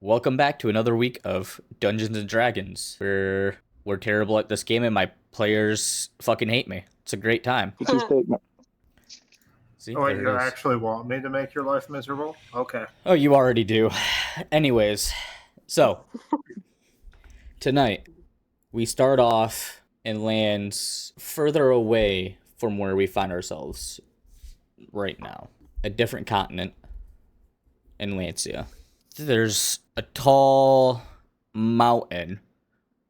Welcome back to another week of Dungeons and Dragons. We're terrible at this game and my players fucking hate me. It's a great time. True statement. See, Oh, wait, there you it is. actually want me to make your life miserable? Okay. Oh, you already do. Anyways, so tonight we start off and land further away from where we find ourselves right now. A different continent in Lancia. There's a tall mountain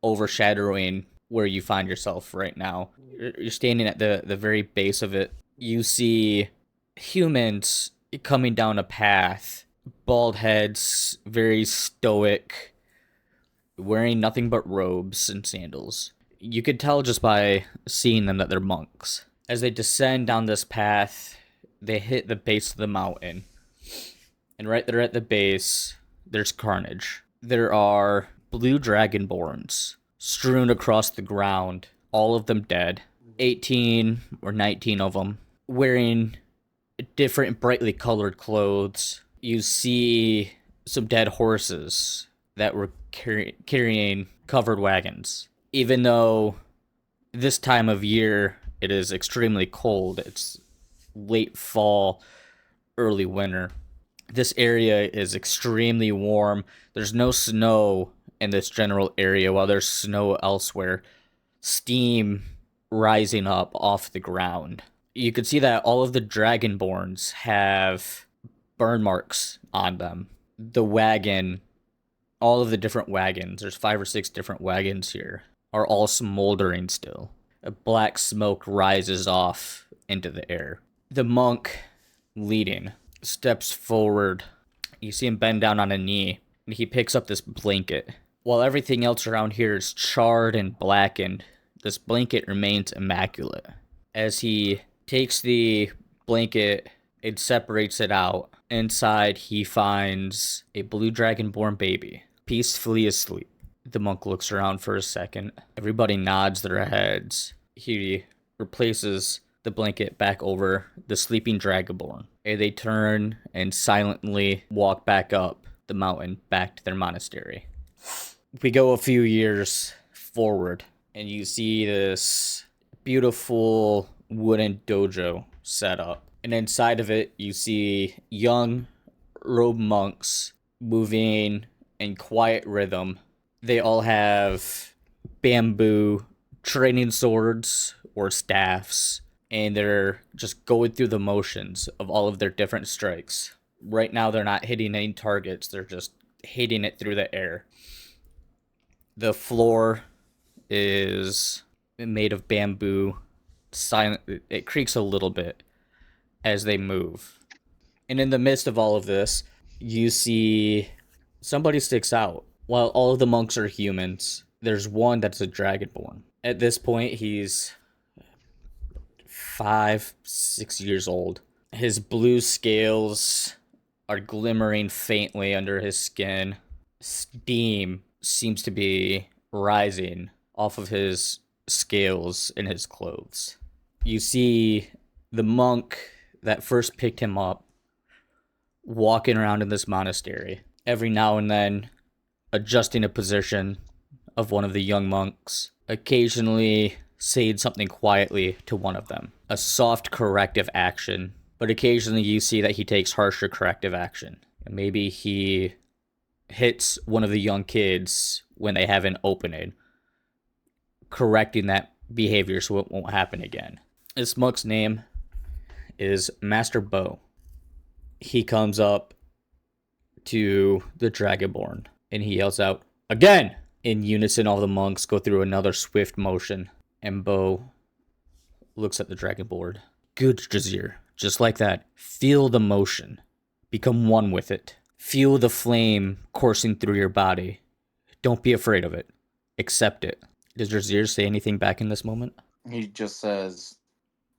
overshadowing where you find yourself right now. You're standing at the very base of it. You see humans coming down a path, bald heads, very stoic, wearing nothing but robes and sandals. You could tell just by seeing them that they're monks. As they descend down this path, they hit the base of the mountain. And right there at the base, there's carnage. There are blue dragonborns strewn across the ground, all of them dead. 18 or 19 of them, wearing different brightly colored clothes. You see some dead horses that were carrying covered wagons. Even though this time of year it is extremely cold, it's late fall, early winter. This area is extremely warm. There's no snow in this general area, while there's snow elsewhere. Steam rising up off the ground. You can see that all of the dragonborns have burn marks on them. The wagon, all of the different wagons, there's 5 or 6 different wagons here, are all smoldering still. A black smoke rises off into the air. The monk leading steps forward. You see him bend down on a knee, and he picks up this blanket. While everything else around here is charred and blackened, this blanket remains immaculate. As he takes the blanket and separates it out, inside he finds a blue dragonborn baby, peacefully asleep. The monk looks around for a second. Everybody nods their heads. He replaces the blanket back over the sleeping dragonborn. And they turn and silently walk back up the mountain back to their monastery. We go a few years forward, and you see this beautiful wooden dojo set up. And inside of it, you see young robed monks moving in quiet rhythm. They all have bamboo training swords or staffs, and they're just going through the motions of all of their different strikes. Right now, they're not hitting any targets. They're just hitting it through the air. The floor is made of bamboo. It creaks a little bit as they move. And in the midst of all of this, you see somebody sticks out. While all of the monks are humans, there's one that's a dragonborn. At this point, he's 5, 6 years old. His blue scales are glimmering faintly under his skin. Steam seems to be rising off of his scales in his clothes. You see the monk that first picked him up walking around in this monastery, every now and then adjusting a position of one of the young monks, occasionally saying something quietly to one of them. A soft corrective action, but occasionally you see that he takes harsher corrective action. And maybe he hits one of the young kids when they have an opening, correcting that behavior so it won't happen again. This monk's name is Master Bo. He comes up to the Dragonborn and he yells out, "Again!" In unison, all the monks go through another swift motion, and Bo looks at the Dragonborn. "Good, Jazir. Just like that. Feel the motion. Become one with it. Feel the flame coursing through your body. Don't be afraid of it. Accept it." Does Jazir say anything back in this moment? He just says,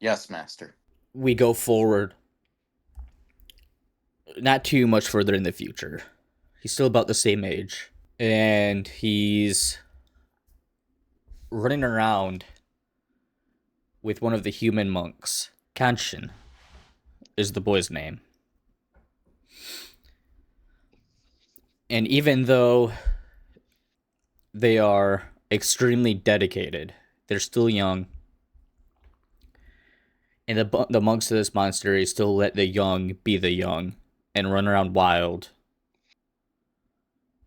"Yes, master." We go forward. Not too much further in the future. He's still about the same age. And he's running around with one of the human monks. Kanshin is the boy's name. And even though they are extremely dedicated, they're still young. And the monks of this monastery still let the young be the young and run around wild,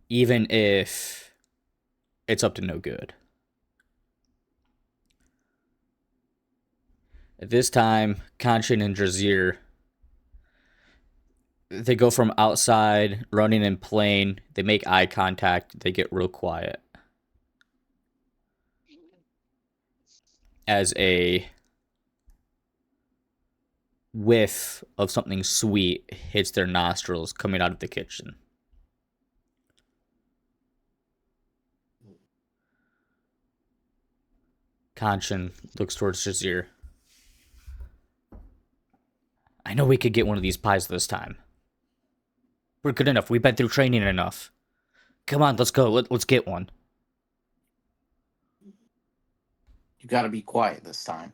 even if it's up to no good. At this time, Kanchan and Drazir, they go from outside, running and playing, they make eye contact, they get real quiet. As a whiff of something sweet hits their nostrils coming out of the kitchen. Kanchan looks towards Jazir. I know we could get one of these pies this time. We're good enough. We've been through training enough. Come on, let's go. Let's get one. You gotta be quiet this time.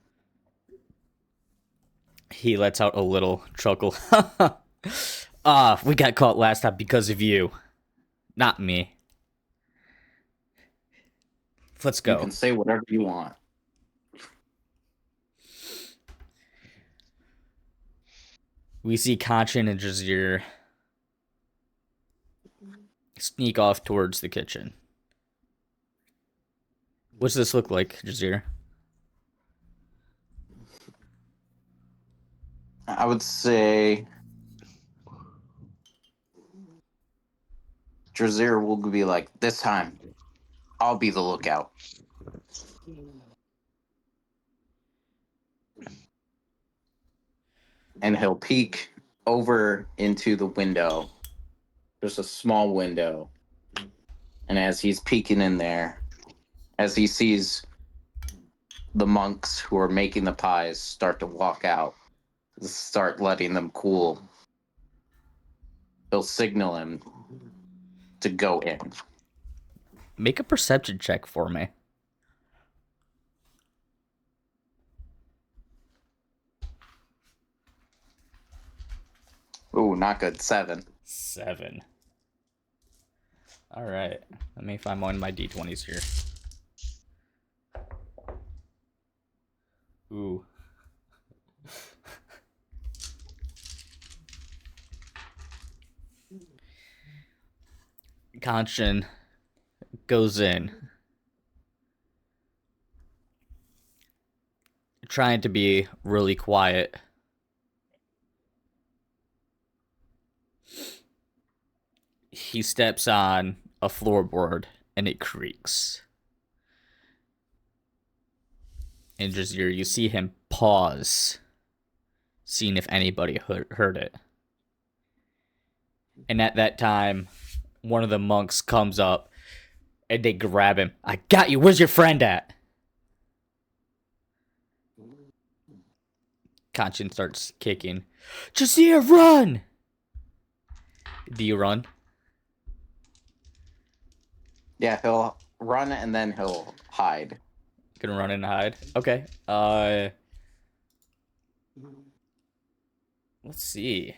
He lets out a little chuckle. We got caught last time because of you. Not me. Let's go. You can say whatever you want. We see Kanchan and Jazir sneak off towards the kitchen. What's this look like, Jazir? I would say Drazir will be like, this time, I'll be the lookout. And he'll peek over into the window. There's a small window. And as he's peeking in there, as he sees the monks who are making the pies start to walk out, start letting them cool, he'll signal him to go in. Make a perception check for me. Ooh, not good. 7. 7. All right. Let me find one of my d20s here. Ooh. Kanchan goes in, trying to be really quiet. He steps on a floorboard and it creaks. And Jazir, you see him pause, seeing if anybody heard it. And at that time, one of the monks comes up and they grab him. I got you. Where's your friend at? Kanchan starts kicking. Jazir, run! Do you run? Yeah, he'll run and then he'll hide. Gonna run and hide. Okay. Let's see.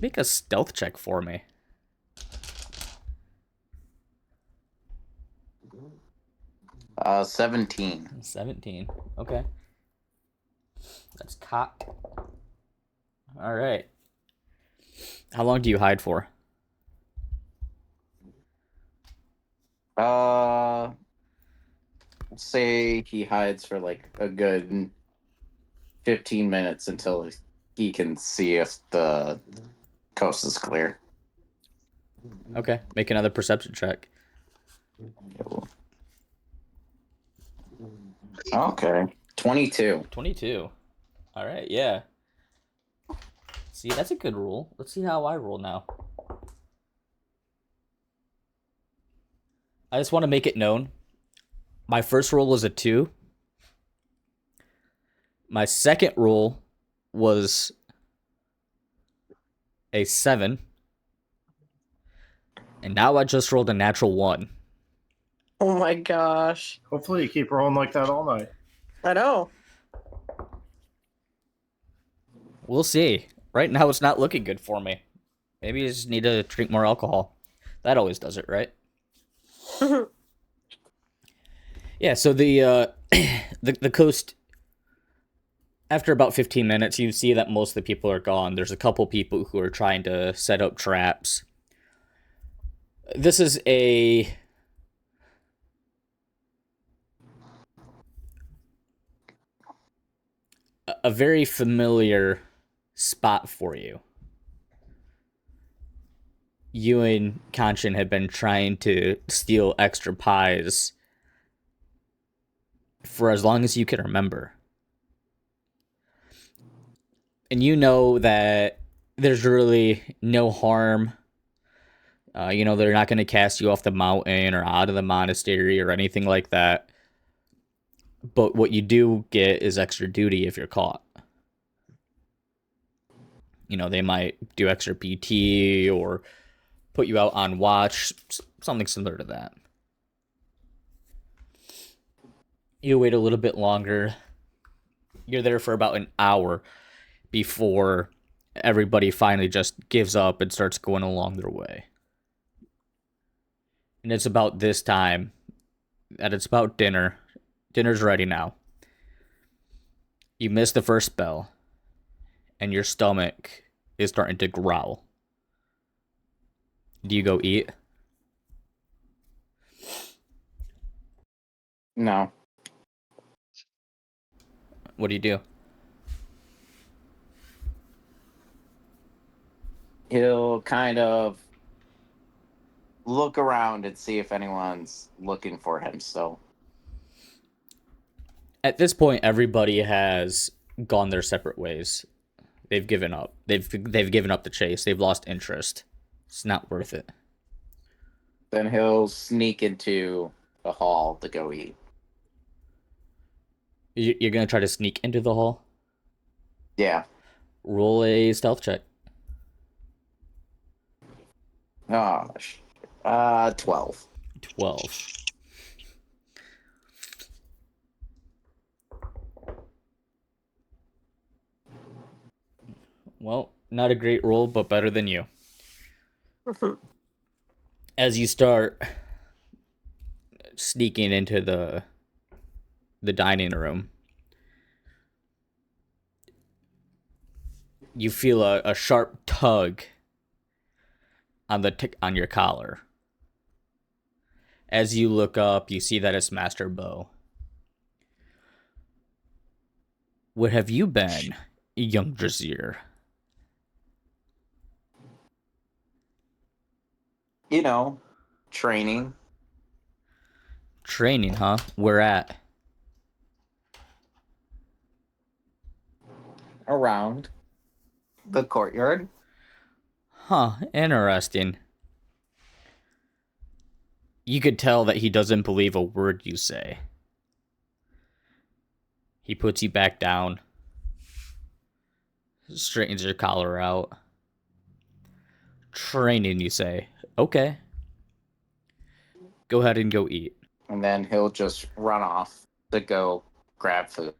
Make a stealth check for me. 17. 17. Okay. That's cocked. All right. How long do you hide for? Say he hides for like a good 15 minutes until he can see if the coast is clear. Okay. Make another perception check. Okay. 22. 22. All right. Yeah. See, that's a good roll. Let's see how I roll now. I just want to make it known. My first roll was a 2. My second roll was a 7. And now I just rolled a natural 1. Oh my gosh. Hopefully you keep rolling like that all night. I know. We'll see. Right now it's not looking good for me. Maybe you just need to drink more alcohol. That always does it, right? Yeah, so the coast, after about 15 minutes, you see that most of the people are gone. There's a couple people who are trying to set up traps. This is a very familiar spot for you. You and Kanchan had been trying to steal extra pies for as long as you can remember. And you know that there's really no harm. They're not going to cast you off the mountain or out of the monastery or anything like that. But what you do get is extra duty if you're caught. They might do extra PT or put you out on watch, something similar to that. You wait a little bit longer. You're there for about an hour before everybody finally just gives up and starts going along their way. And it's about this time that it's about dinner. Dinner's ready now. You miss the first bell, and your stomach is starting to growl. Do you go eat? No. What do you do? He'll kind of look around and see if anyone's looking for him still. At this point, everybody has gone their separate ways. They've given up. They've given up the chase. They've lost interest. It's not worth it. Then he'll sneak into the hall to go eat. You're gonna try to sneak into the hall? Yeah. Roll a stealth check. Oh, 12. 12. Well, not a great roll, but better than you. As you start sneaking into the dining room, you feel a sharp tug on your collar. As you look up, you see that it's Master Bo. Where have you been, young Drazir? Training. Training, huh? Where at? Around the courtyard. Huh, interesting. You could tell that he doesn't believe a word you say. He puts you back down, straightens your collar out. Training, you say. Okay. Go ahead and go eat. And then he'll just run off to go grab food.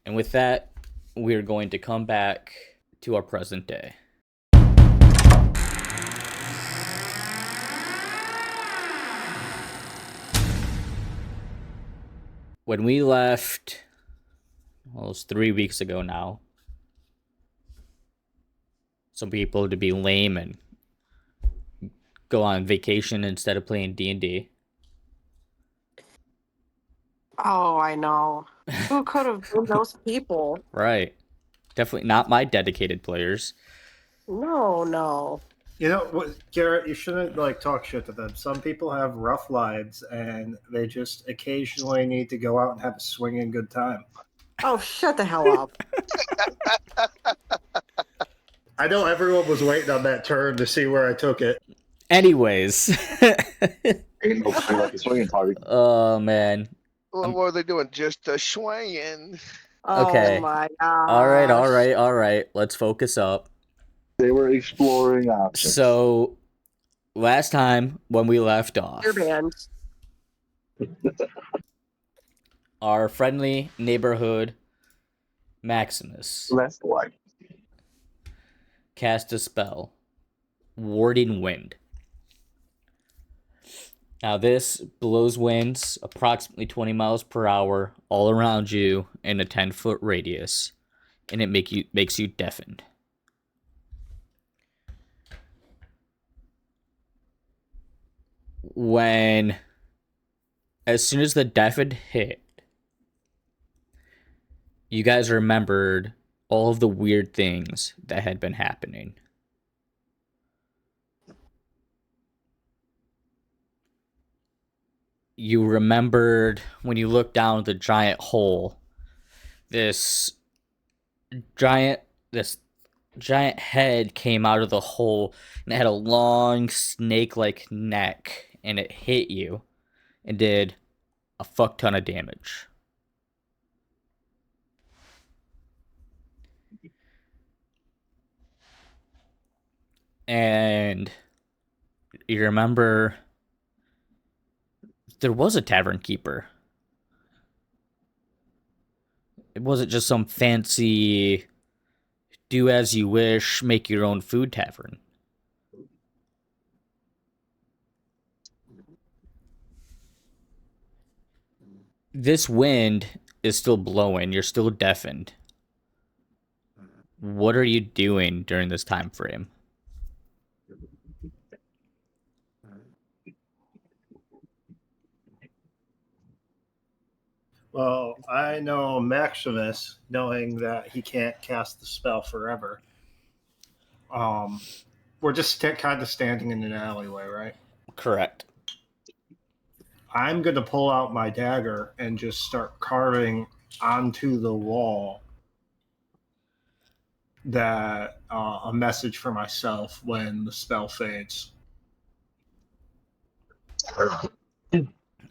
And with that, we're going to come back to our present day. When we left, well, it was 3 weeks ago now. Some people to be lame and go on vacation instead of playing D&D. Oh, I know. Who could have been those people? Right. Definitely not my dedicated players. No. You know what, Garrett? You shouldn't talk shit to them. Some people have rough lives, and they just occasionally need to go out and have a swinging good time. Oh, shut the hell up. I know everyone was waiting on that turn to see where I took it. Anyways. Ain't no play like a swinging party. Oh, man. Well, what are they doing? Just swinging. Okay. Oh my gosh. All right. Let's focus up. They were exploring options. So, last time when we left off, Your band. our friendly neighborhood Maximus That's why. cast a spell, Warding Wind. Now this blows winds approximately 20 miles per hour all around you in a 10-foot radius, and it makes you deafened. As soon as the deafened hit, you guys remembered all of the weird things that had been happening. You remembered when you looked down the giant hole, this giant head came out of the hole, and it had a long snake-like neck, and it hit you and did a fuck ton of damage. And you remember there was a tavern keeper. It wasn't just some fancy do as you wish, make your own food tavern. This wind is still blowing. You're still deafened. What are you doing during this time frame? Well, I know Maximus, knowing that he can't cast the spell forever. We're just kind of standing in an alleyway, right? Correct. I'm going to pull out my dagger and just start carving onto the wall that a message for myself when the spell fades.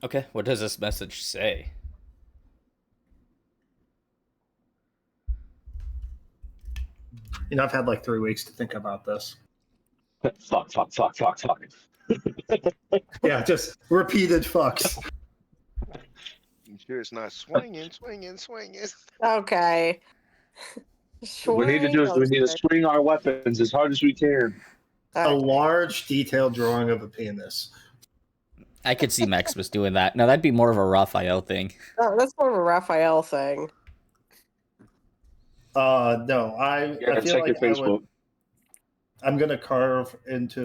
Okay, what does this message say? You know, I've had like 3 weeks to think about this. Fuck. Yeah, just repeated fucks. You sure it's not swinging? Okay. What we need to do is we need to swing our weapons as hard as we can. A large, detailed drawing of a penis. I could see Maximus doing that. Now that'd be more of a Raphael thing. Oh, that's more of a Raphael thing. No, I Yeah, feel check your like Facebook. I'm gonna carve into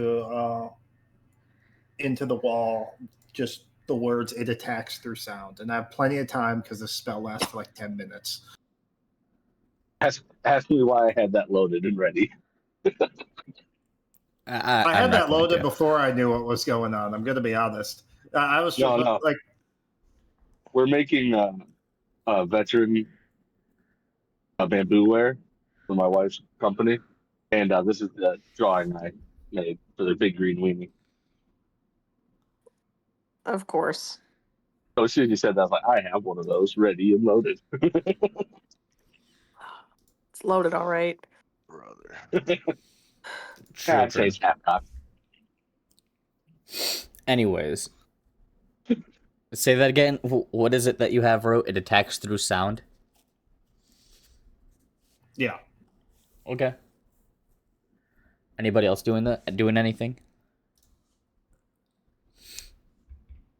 the wall just the words "it attacks through sound," and I have plenty of time because the spell lasts for like 10 minutes. Ask me why I had that loaded and ready. I had that loaded before I knew what was going on. I'm gonna be honest. I was No. like, We're making a veteran bamboo ware for my wife's company, and this is the drawing I made for the big green weenie. Of course. So as soon as you said that, I was like, I have one of those ready and loaded. It's loaded all right. Brother. I'd say it's half cocked. Anyways. Say that again. What is it that you have wrote? It attacks through sound? yeah. Okay. Anybody else doing that? Doing anything?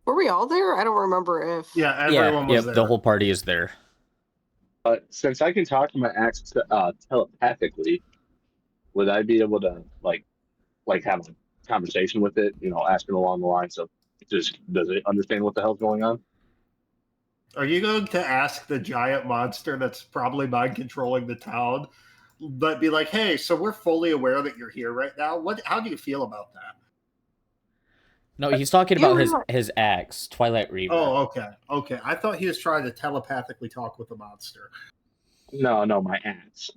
Were we all there? I don't remember if. Yeah, everyone was there. The whole party is there. Since I can talk to my axe telepathically, would I be able to like have a conversation with it? You know, asking along the lines of, does it understand what the hell's going on? Are you going to ask the giant monster that's probably mind controlling the town, but be like, "Hey, so we're fully aware that you're here right now. How do you feel about that?" No, he's talking about his axe, Twilight Reaver. Oh, okay. I thought he was trying to telepathically talk with the monster. No, my axe.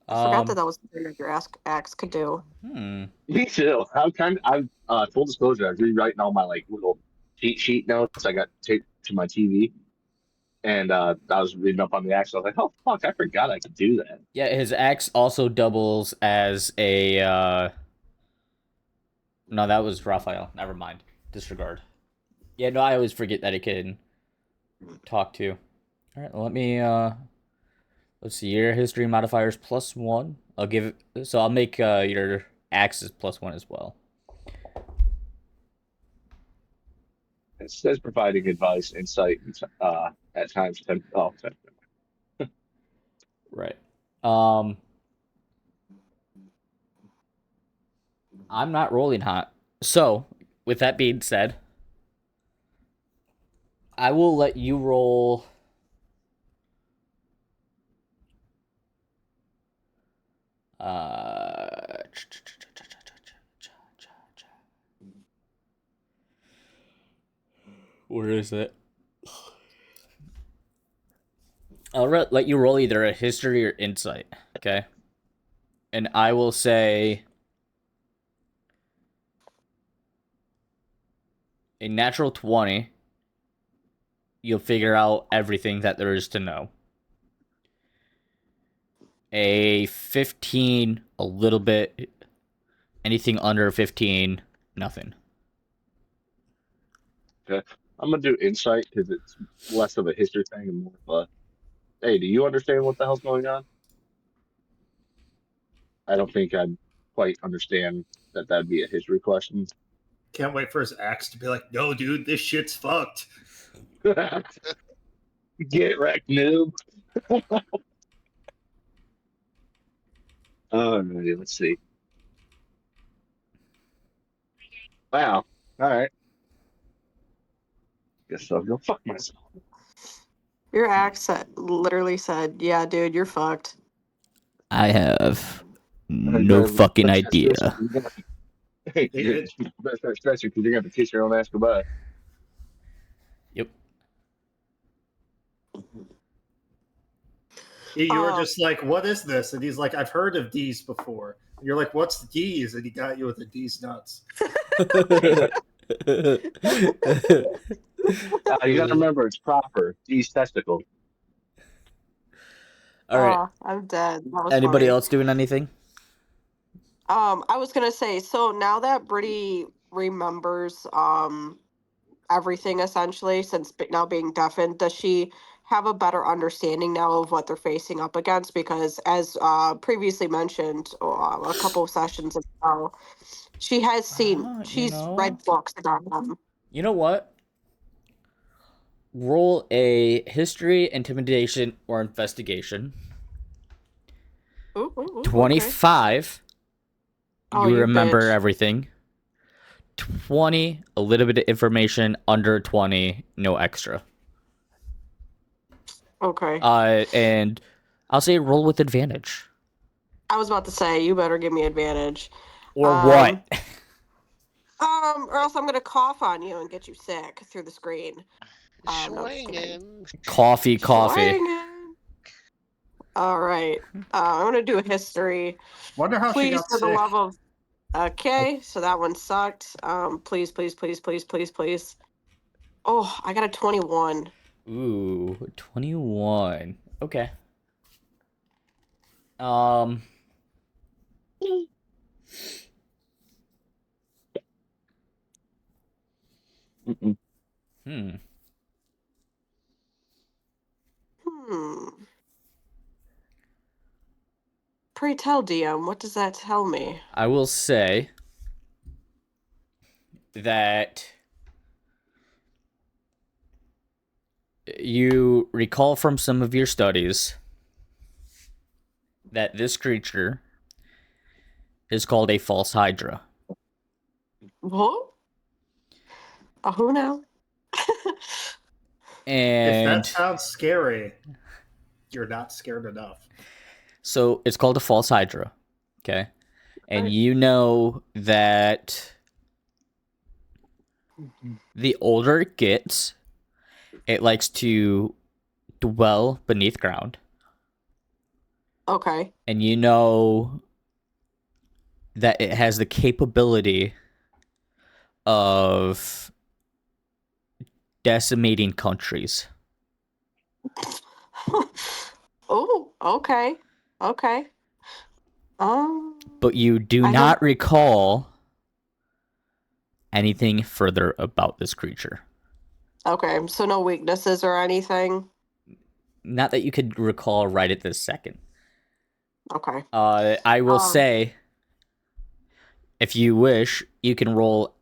I forgot that was something that your axe could do. Me too. Full disclosure, I was rewriting all my like little cheat sheet notes I got taped to my TV, and I was reading up on the axe. I was like, oh fuck, I forgot I could do that. Yeah, his axe also doubles as a. No, that was Raphael. Never mind. Disregard. Yeah, no, I always forget that it can talk to. All right, let Let's see. Your history modifier's +1. I'll make your axes +1 as well. It says providing advice, insight, at times. 10. Oh, 10. Right. I'm not rolling hot. So, with that being said, I will let you roll. Where is it? I'll let you roll either a history or insight, okay? And I will say a natural 20, you'll figure out everything that there is to know. A 15, a little bit. Anything under 15, nothing. Okay. I'm gonna do insight because it's less of a history thing and more of a, hey, do you understand what the hell's going on? I don't think I'd quite understand that that'd be a history question. Can't wait for his axe to be like, no, dude, this shit's fucked. Get wrecked, noob. Alrighty, let's see. Wow. All right. Guess I'll go fuck myself. Your accent literally said, "Yeah, dude, you're fucked." I have no fucking idea. Hey, you better start stretching because you're gonna have to kiss your own ass goodbye. Yep. You were just like, what is this? And he's like, I've heard of D's before. And you're like, what's D's? And he got you with the D's nuts. You gotta remember, it's proper. These testicles. All right. Aw, I'm dead. That was Anybody funny. else doing anything? I was gonna say, so now that Bridi remembers everything essentially, since now being deafened, does she have a better understanding now of what they're facing up against? Because as previously mentioned a couple of sessions ago, she has seen, she's read books about them. You know what? Roll a history, intimidation, or investigation. Ooh, 25. Oh, You you remember bitch. everything. 20, a little bit of information. Under 20, no extra. Okay. And I'll say roll with advantage. I was about to say, you better give me advantage. Or what? Or else I'm gonna cough on you and get you sick through the screen. No, just kidding. Swinging. Coffee. Swinging. All right. I'm gonna do a history. Wonder how she Please, got for the sick. love of. Okay, so that one sucked. Please. Oh, I got a 21. Ooh, 21. Okay. Mm-mm. Hmm. Pray tell, DM, what does that tell me? I will say that you recall from some of your studies that this creature is called a false hydra. What? Who now? If that And sounds scary, you're not scared enough. so it's called a false hydra. Okay. And Right. you know that the older it gets, it likes to dwell beneath ground. Okay. And you know that it has the capability of decimating countries. Oh, okay. Okay. But you do not recall anything further about this creature. Okay, so no weaknesses or anything? not that you could recall right at this second. Okay. I will say, if you wish, you can roll.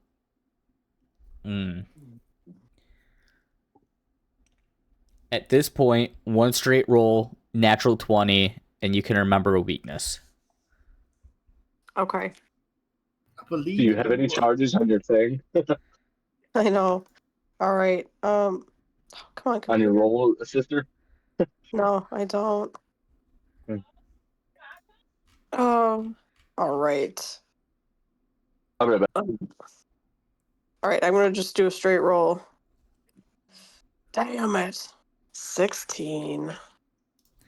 At this point, one straight roll, natural 20, and you can remember a weakness. Okay. I believe Do you in have any charges on your thing? I know. All right. Come on. On your roll, sister? No, I don't. Hmm. All right. I'll be right back. All right. I'm gonna just do a straight roll. Damn it. 16.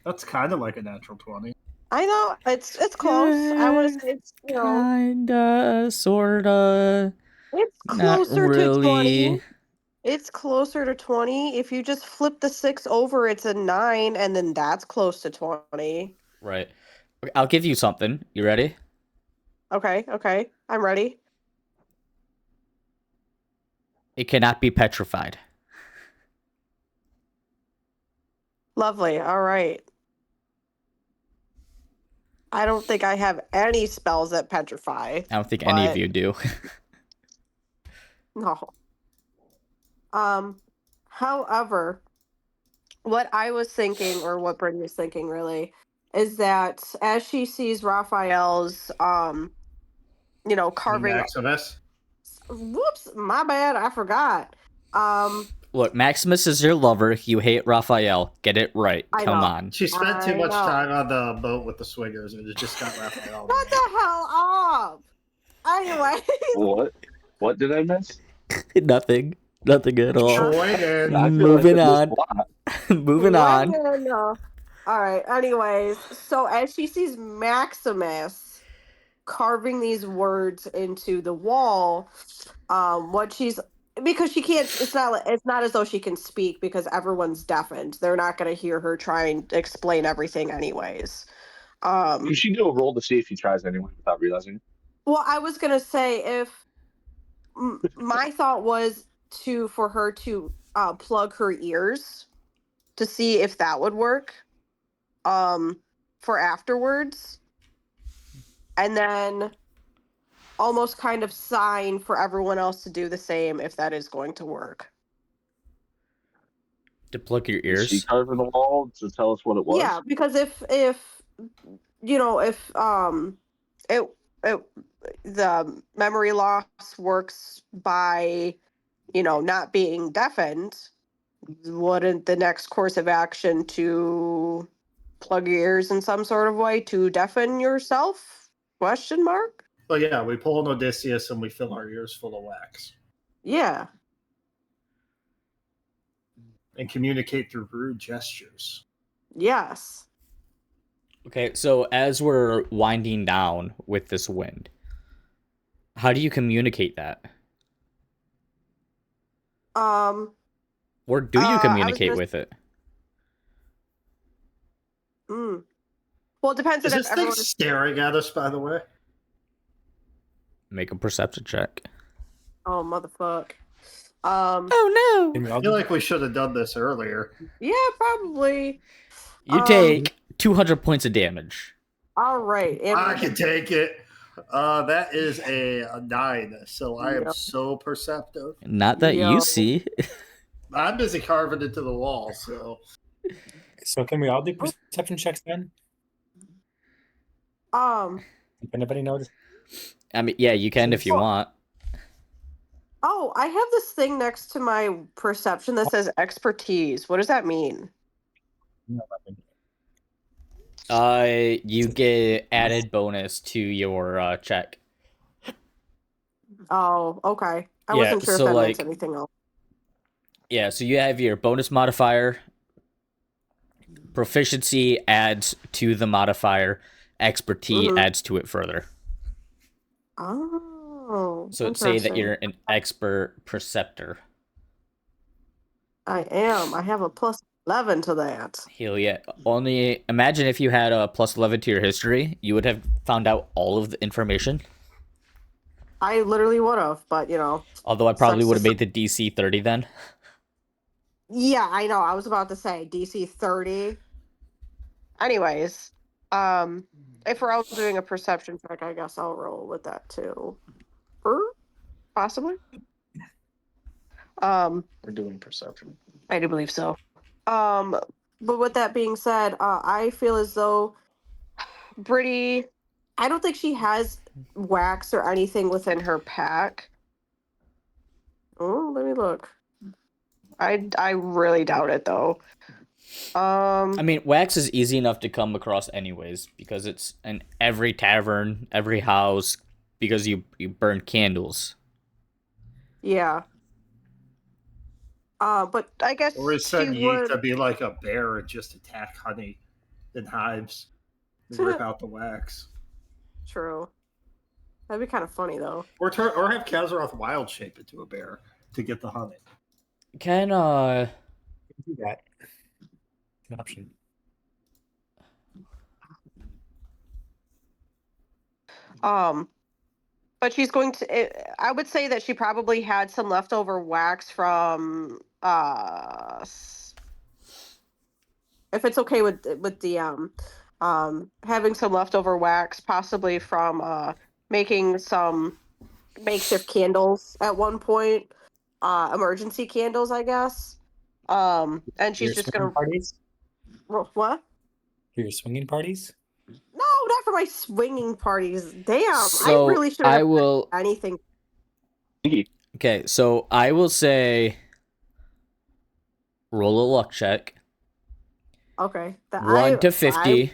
That's kind of like a natural 20. I know it's close. I want to say it's Kinda, sorta, it's not closer to 20. really. It's closer to 20. If you just flip the 6 over, it's a 9, and then that's close to 20. Right. Okay, I'll give you something. You ready? Okay. I'm ready. It cannot be petrified. Lovely. All right. I don't think I have any spells that petrify. I don't think any of But- you do. No. However, what I was thinking, or what Brittany was thinking really, is that as she sees Raphael's carving Maximus. whoops, my bad, I forgot. Look, Maximus is your lover. You hate Raphael. Get it right. I Come know. on. She spent too I much know. time on the boat with the swingers and it just got Raphael. Shut the hell up. Anyway. What did I miss? Nothing. Nothing at all. Join in. I feel Moving like on. Moving on. No. All right. Anyways, so as she sees Maximus carving these words into the wall, because she can't. It's not as though she can speak because everyone's deafened. They're not going to hear her try and explain everything, anyways. Can she do a roll to see if she tries anyway without realizing it? Well, I was going to say my thought was for her to plug her ears to see if that would work for afterwards, and then almost kind of sign for everyone else to do the same if that is going to work. To plug your Is she ears. carving the wall to tell us what it was? Yeah, because if the memory loss works by not being deafened, wouldn't the next course of action to plug your ears in some sort of way to deafen yourself? Question mark? Oh yeah, we pull an Odysseus and we fill our ears full of wax Yeah. and communicate through rude gestures. Yes. Okay, so as we're winding down with this wind, how do you communicate that? Or do you I was communicate gonna- with it? Well, it depends Is on this if thing everyone. staring at us, by the way? Make a perception check. Oh, motherfuck. Oh no! I feel like we should have done this earlier. Yeah, probably. You take 200 points of damage. All right. I can take it. That is a 9, so I am Yeah. so perceptive. Not that Yo. you see. I'm busy carving into the wall, so So can we all do perception checks then? If anybody noticed? I mean, yeah, you can if you want. Oh, I have this thing next to my perception that says expertise. What does that mean? No, nothing. You get added bonus to your check. Oh, okay. I Yeah, wasn't sure so, if that like- meant anything else. Yeah, so you have your bonus modifier. Proficiency adds to the modifier. Expertise Mhm. adds to it further. Oh, So say that interesting. you're an expert perceptor. I am. I have a plus 11 to that. Hell yeah. Only imagine if you had a plus 11 to your history, you would have found out all of the information. I literally would have, but Although I probably Sucks would have to made the DC 30 then. Yeah, I know. I was about to say DC 30. Anyways, if we're all doing a perception check, I guess I'll roll with that too. Possibly. We're doing perception. I do believe so. But with that being said, I feel as though Bridi, I don't think she has wax or anything within her pack. Oh, let me look. I really doubt it though. I mean, wax is easy enough to come across anyways because it's in every tavern, every house, because you burn candles. Yeah. But I guess Or is she Yeet to would. be like a bear and just attack honey in hives and rip out the wax? True. That'd be kind of funny though. Or have Kazaroth wild shape into a bear to get the honey. Can Do that. It's an option. But she's going to. I would say that she probably had some leftover wax from. If it's okay with the having some leftover wax, possibly from making some makeshift candles at one point, emergency candles, I guess. And For she's your just swinging gonna. parties? What? For your swinging parties? No, not for my swinging parties. Damn, I So really should I have will. anything. Okay, so I will say, roll a luck check. Okay. 1 to 50.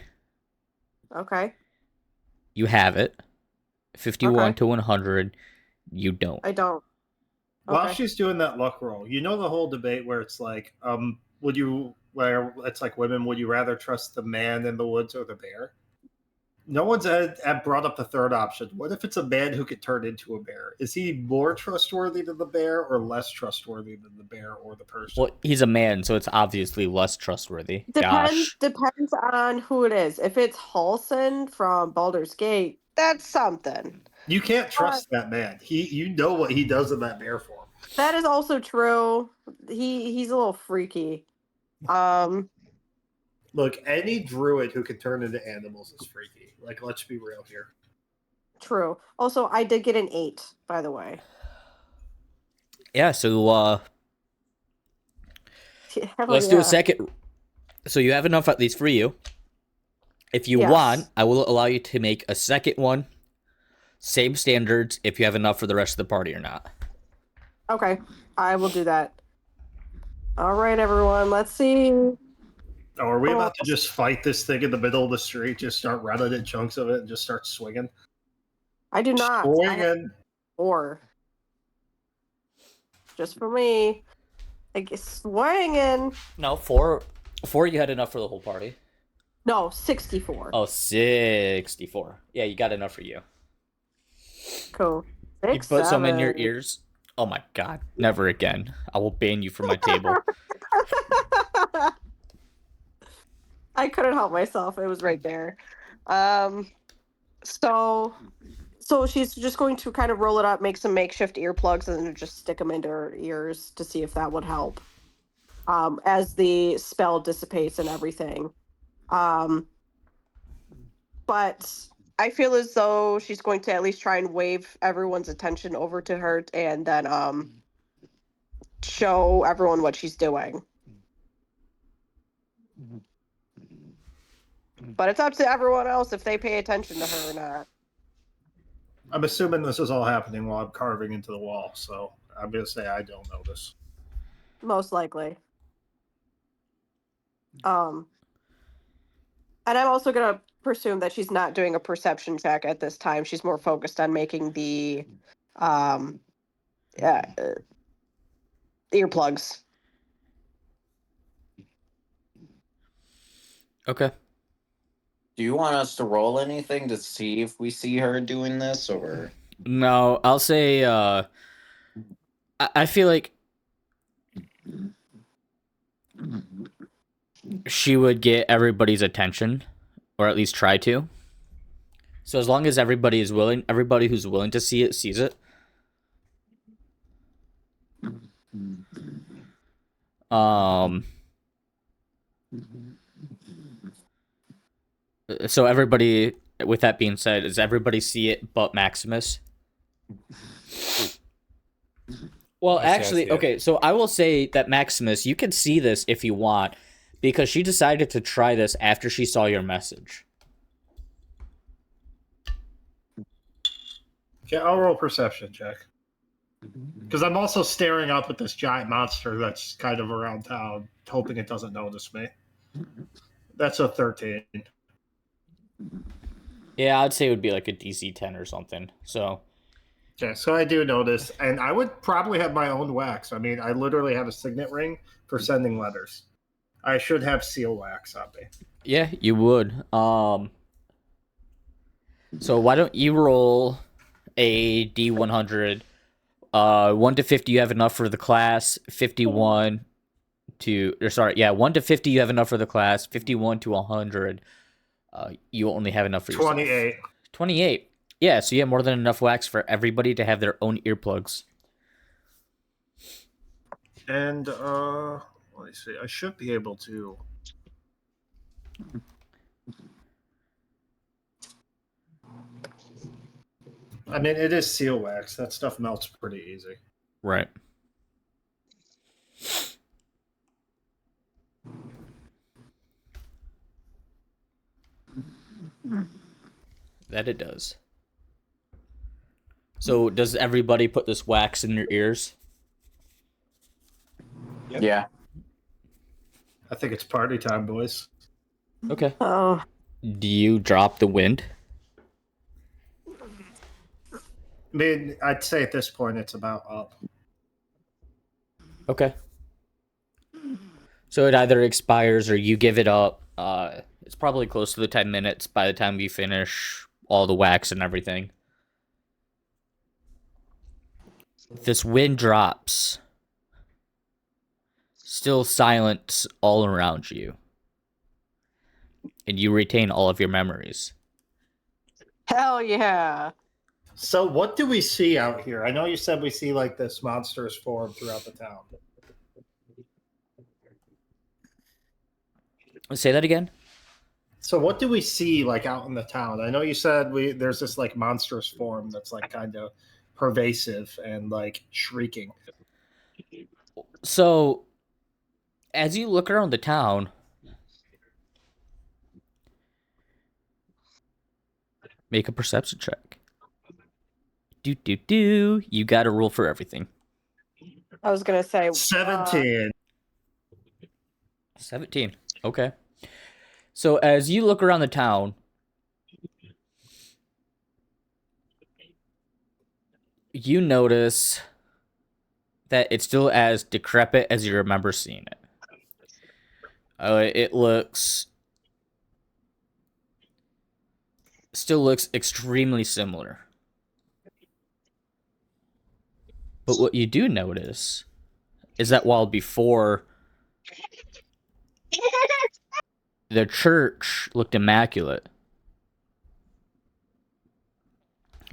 Okay. You have it. 51 Okay. to 100. You don't. I don't. While Okay. she's doing that luck roll, you know the whole debate where it's like, where it's like women, would you rather trust the man in the woods or the bear? No one's had brought up the third option. What if it's a man who could turn into a bear? Is he more trustworthy than the bear or less trustworthy than the bear or the person? Well, he's a man, so it's obviously less trustworthy. Gosh. Depends on who it is. If it's Halson from Baldur's Gate, that's something. You can't trust that man. You know what he does in that bear form. That is also true. He's a little freaky. Look, any druid who can turn into animals is freaky. Like, let's be real here. True. Also, I did get an 8, by the way. Yeah, so let's do a second. So you have enough at least for you. If you want, I will allow you to make a second one. Same standards if you have enough for the rest of the party or not. Okay, I will do that. All right, everyone, let's see. Oh, are we about to just fight this thing in the middle of the street, just start running in chunks of it and just start swinging? I do not. Swinging. 4. Just for me. Like, swinging. No, 4 you had enough for the whole party. No, 64. Oh, 64. Yeah, you got enough for you. Cool. You put some in your ears. Oh my god, never again. I will ban you from my table. I couldn't help myself. It was right there. So she's just going to kind of roll it up, make some makeshift earplugs, and then just stick them into her ears to see if that would help. As the spell dissipates and everything. But I feel as though she's going to at least try and wave everyone's attention over to her and then show everyone what she's doing. But it's up to everyone else if they pay attention to her or not. I'm assuming this is all happening while I'm carving into the wall, so I'm going to say I don't notice. Most likely. And I'm also going to presume that she's not doing a perception check at this time. She's more focused on making the earplugs. Okay. Do you want us to roll anything to see if we see her doing this, or? No, I'll say, I feel like she would get everybody's attention, or at least try to. So as long as everybody is willing, everybody who's willing to see it sees it. So everybody, with that being said, does everybody see it but Maximus? Well, I actually, see it. okay, so I will say that Maximus, you can see this if you want, because she decided to try this after she saw your message. Okay, I'll roll perception check. Because I'm also staring up at this giant monster that's kind of around town, hoping it doesn't notice me. That's a 13. Yeah, I'd say it would be like a DC 10 or something. So, Okay, so I do notice, and I would probably have my own wax. I mean, I literally have a signet ring for sending letters. I should have seal wax on me. yeah, you would. So why don't you roll a D100? 1 to 50 you have enough for the class. 51 to, or sorry, yeah, 1 to 50 you have enough for the class. 51 to 100, you only have enough for yourself. 28. 28. Yeah, so you have more than enough wax for everybody to have their own earplugs. And, let me see. I should be able to. I mean, it is seal wax. That stuff melts pretty easy. Right. That it does. So does everybody put this wax in their ears? Yep. Yeah. I think it's party time, boys. Okay. Oh, Do you drop the wind? I mean, I'd say at this point it's about up. Okay. So it either expires or you give it up. It's probably close to the 10 minutes by the time you finish all the wax and everything. This wind drops. Still silence all around you. And you retain all of your memories. hell yeah. So, what do we see out here? I know you said we see like this monstrous form throughout the town. Say that again? So, what do we see like out in the town? I know you said there's this like monstrous form that's like kind of pervasive and like shrieking. So, as you look around the town, make a perception check. You got a rule for everything. I was gonna say 17. 17. Okay. So as you look around the town, you notice that it's still as decrepit as you remember seeing it. It still looks extremely similar. But what you do notice is that while before the church looked immaculate,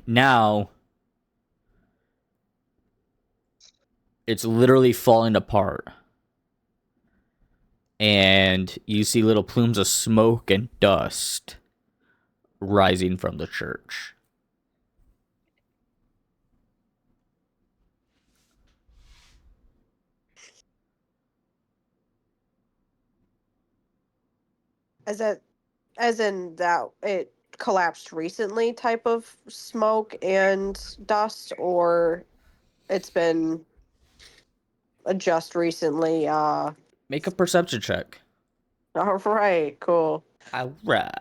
now it's literally falling apart. And you see little plumes of smoke and dust rising from the church. as in that it collapsed recently type of smoke and dust, or it's been just recently. Make a perception check. All right, cool. Alright.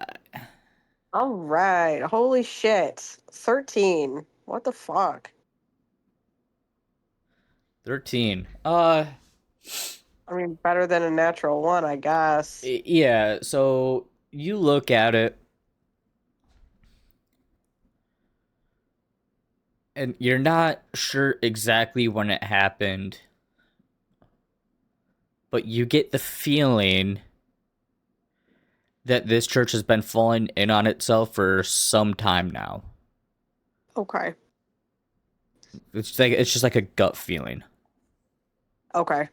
All right, holy shit, 13. What the fuck? 13. I mean, better than a natural one, I guess. Yeah, so you look at it, and you're not sure exactly when it happened, but you get the feeling that this church has been falling in on itself for some time now. Okay. It's just like a gut feeling. Okay.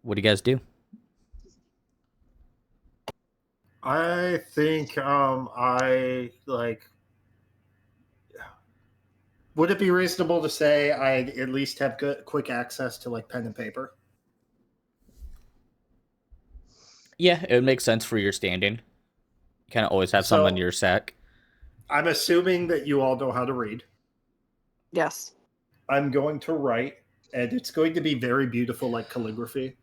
What do you guys do? I think I like. Would it be reasonable to say I'd at least have good, quick access to like pen and paper? Yeah, it would make sense for your standing. You kind of always have something in So your sack. I'm assuming that you all know how to read. Yes. I'm going to write, and it's going to be very beautiful, like calligraphy,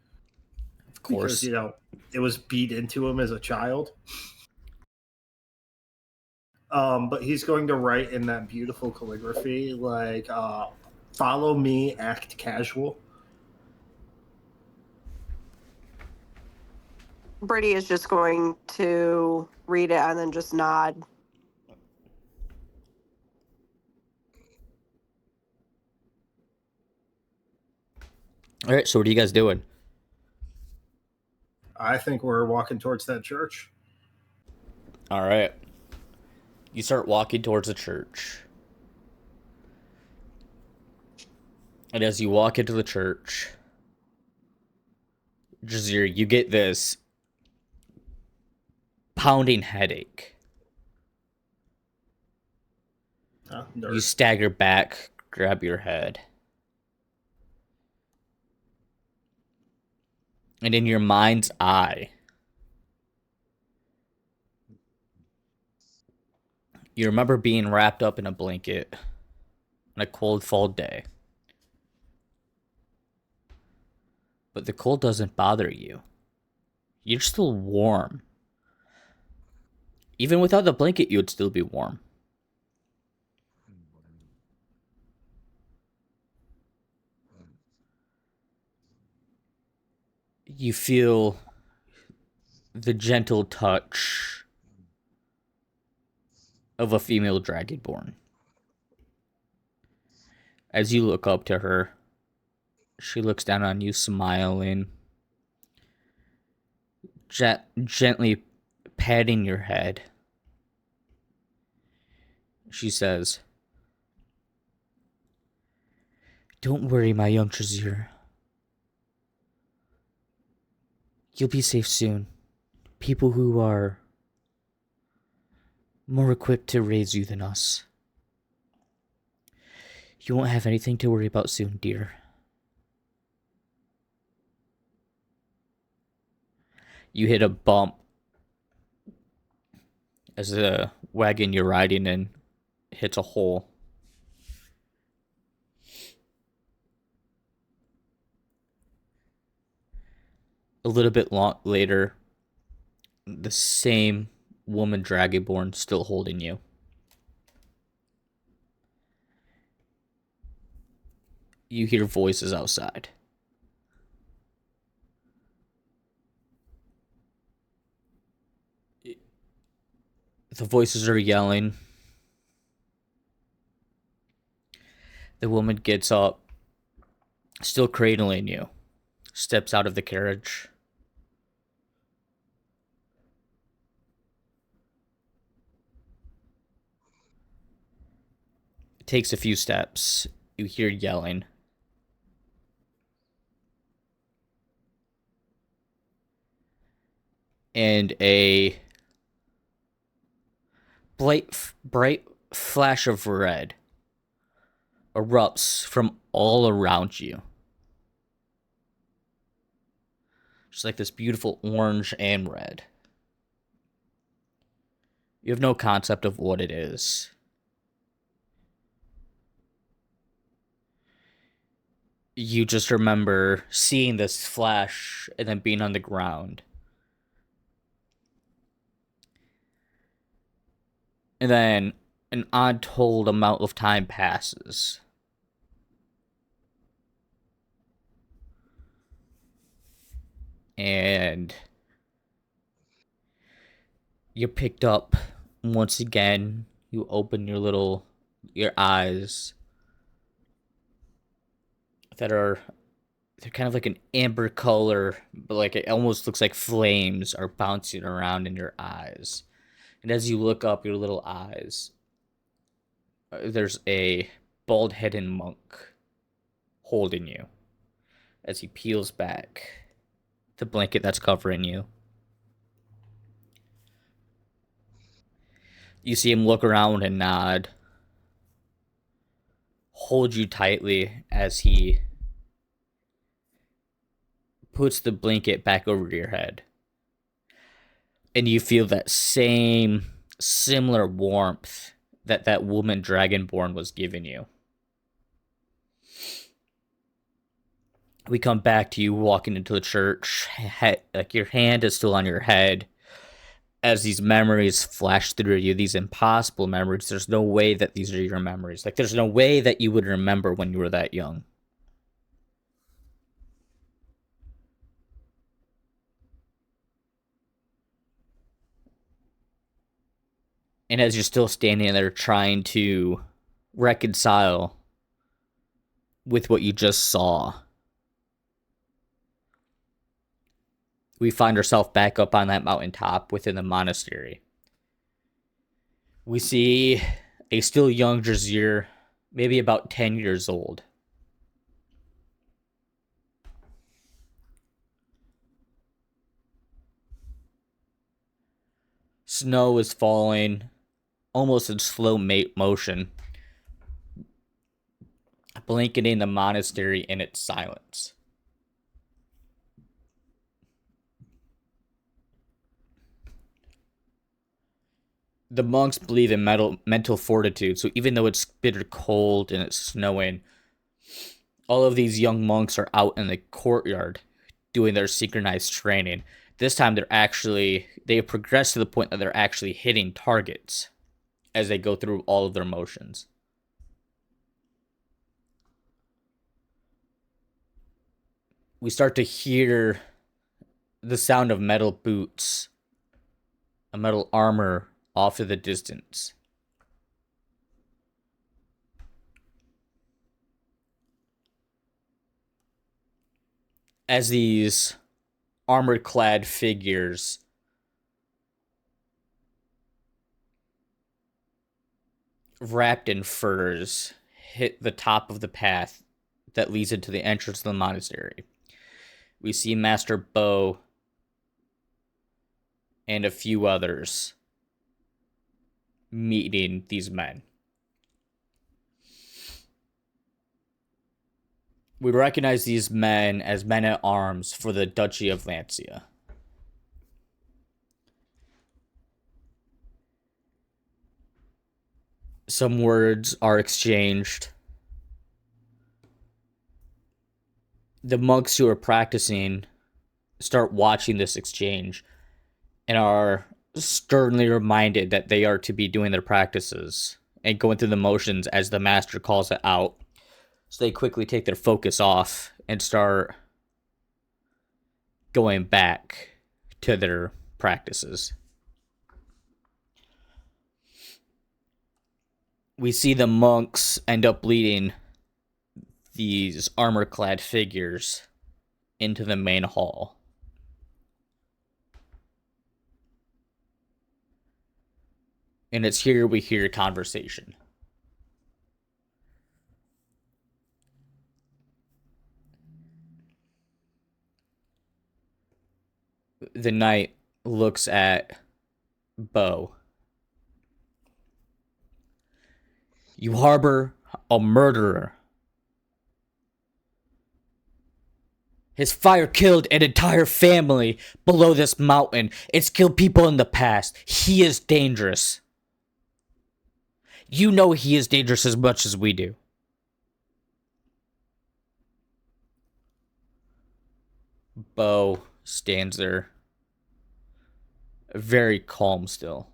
Of because course. it was beat into him as a child. But he's going to write in that beautiful calligraphy, like "Follow me, act casual." Brady is just going to read it and then just nod. All right, so what are you guys doing? I think we're walking towards that church. All right. You start walking towards the church. And as you walk into the church, Jazir, you get this pounding headache. You stagger back, grab your head. And in your mind's eye, you remember being wrapped up in a blanket on a cold fall day. But the cold doesn't bother you. You're still warm. Even without the blanket, you would still be warm. You feel the gentle touch of a female dragonborn. As you look up to her, she looks down on you, smiling, gently patting your head. She says, "Don't worry, my young Trezir. You'll be safe soon. People who are more equipped to raise you than us. You won't have anything to worry about soon, dear." You hit a bump as the wagon you're riding in hits a hole. A little bit later, the same woman dragonborn still holding you. You hear voices outside. The voices are yelling. The woman gets up, still cradling you, steps out of the carriage. It takes a few steps. You hear yelling. And a bright flash of red erupts from all around you. Just like this beautiful orange and red. You have no concept of what it is. You just remember seeing this flash and then being on the ground. And then an untold amount of time passes. And you're picked up once again. You open your eyes they're kind of like an amber color, but like it almost looks like flames are bouncing around in your eyes. And as you look up your little eyes, there's a bald-headed monk holding you as he peels back the blanket that's covering you. You see him look around and nod, hold you tightly as he puts the blanket back over your head. And you feel that same similar warmth that that woman Dragonborn was giving you. We come back to you walking into the church, like your hand is still on your head as these memories flash through you, these impossible memories. There's no way that these are your memories. Like, there's no way that you would remember when you were that young. And as you're still standing there trying to reconcile with what you just saw, we find ourselves back up on that mountaintop within the monastery. We see a still young Jazir, maybe about 10 years old. Snow is falling, almost in slow motion, blanketing the monastery in its silence. The monks believe in mental fortitude, so even though it's bitter cold and it's snowing, all of these young monks are out in the courtyard doing their synchronized training. This time they have progressed to the point that they're actually hitting targets as they go through all of their motions. We start to hear the sound of metal boots, a metal armor off to the distance. As these armor-clad figures wrapped in furs hit the top of the path that leads into the entrance of the monastery. We see Master Bo and a few others meeting these men. We recognize these men as men-at-arms for the Duchy of Lancia. Some words are exchanged. The monks who are practicing start watching this exchange and are sternly reminded that they are to be doing their practices and going through the motions as the master calls it out. So they quickly take their focus off and start going back to their practices. We see the monks end up leading these armor-clad figures into the main hall. And it's here we hear conversation. The knight looks at Bo. You harbor a murderer. His fire killed an entire family below this mountain. It's killed people in the past. He is dangerous. You know he is dangerous as much as we do. Bo stands there, very calm still.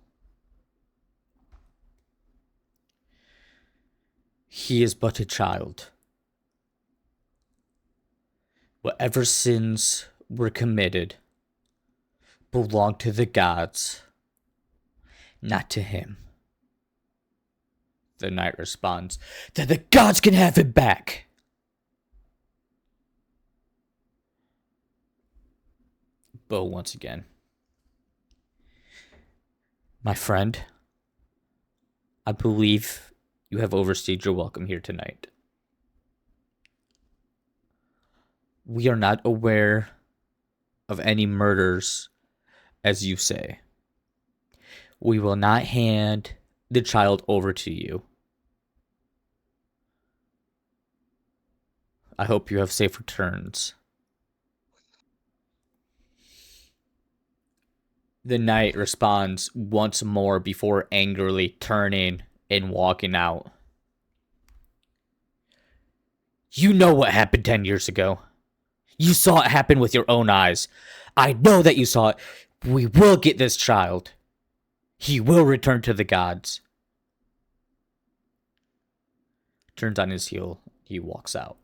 He is but a child. Whatever sins were committed belong to the gods, not to him. The knight responds, then the gods can have him back. Bo once again. My friend, I believe you have overstayed your welcome here tonight. We are not aware of any murders as you say. We will not hand the child over to you. I hope you have safe returns. The knight responds once more before angrily turning and walking out. You know what happened 10 years ago. You saw it happen with your own eyes. I know that you saw it. We will get this child. He will return to the gods. Turns on his heel. He walks out.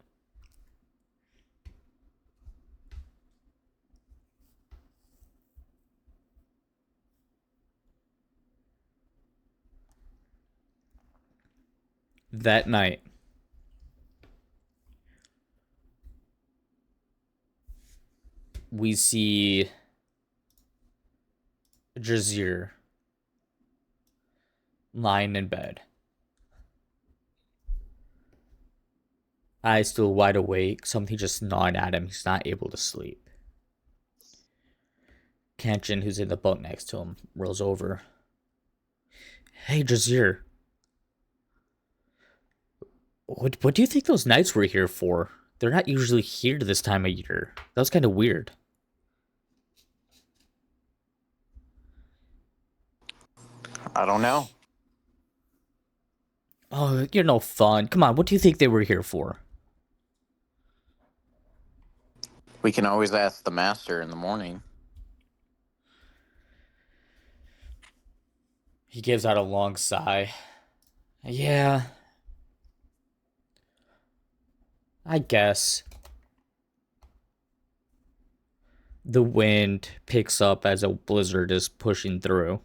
That night, we see Jazir lying in bed. Eyes still wide awake, something just gnawing at him. He's not able to sleep. Kanchan, who's in the boat next to him, rolls over. Hey, Jazir. What do you think those knights were here for? They're not usually here this time of year. That was kind of weird. I don't know. Oh, you're no fun. Come on, what do you think they were here for? We can always ask the master in the morning. He gives out a long sigh. Yeah. I guess. The wind picks up as a blizzard is pushing through.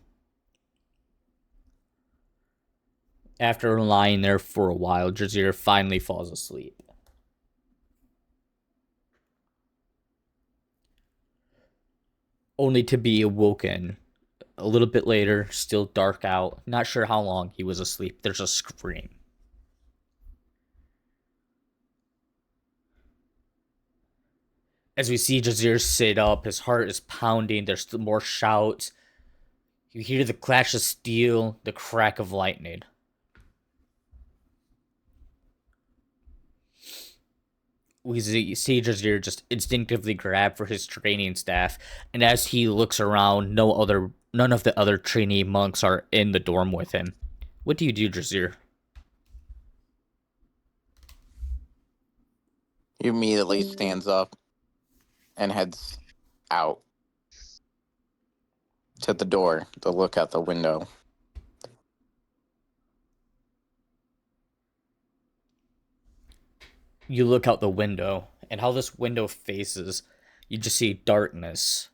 After lying there for a while, Jazir finally falls asleep. Only to be awoken a little bit later, still dark out. Not sure how long he was asleep. There's a scream. As we see Jazir sit up, his heart is pounding. There's more shouts. You hear the clash of steel, the crack of lightning. We see Jazir just instinctively grab for his training staff, and as he looks around, none of the other trainee monks are in the dorm with him. What do you do, Jazir? He immediately stands up and heads out to the door to look out the window. You look out the window, and how this window faces, you just see darkness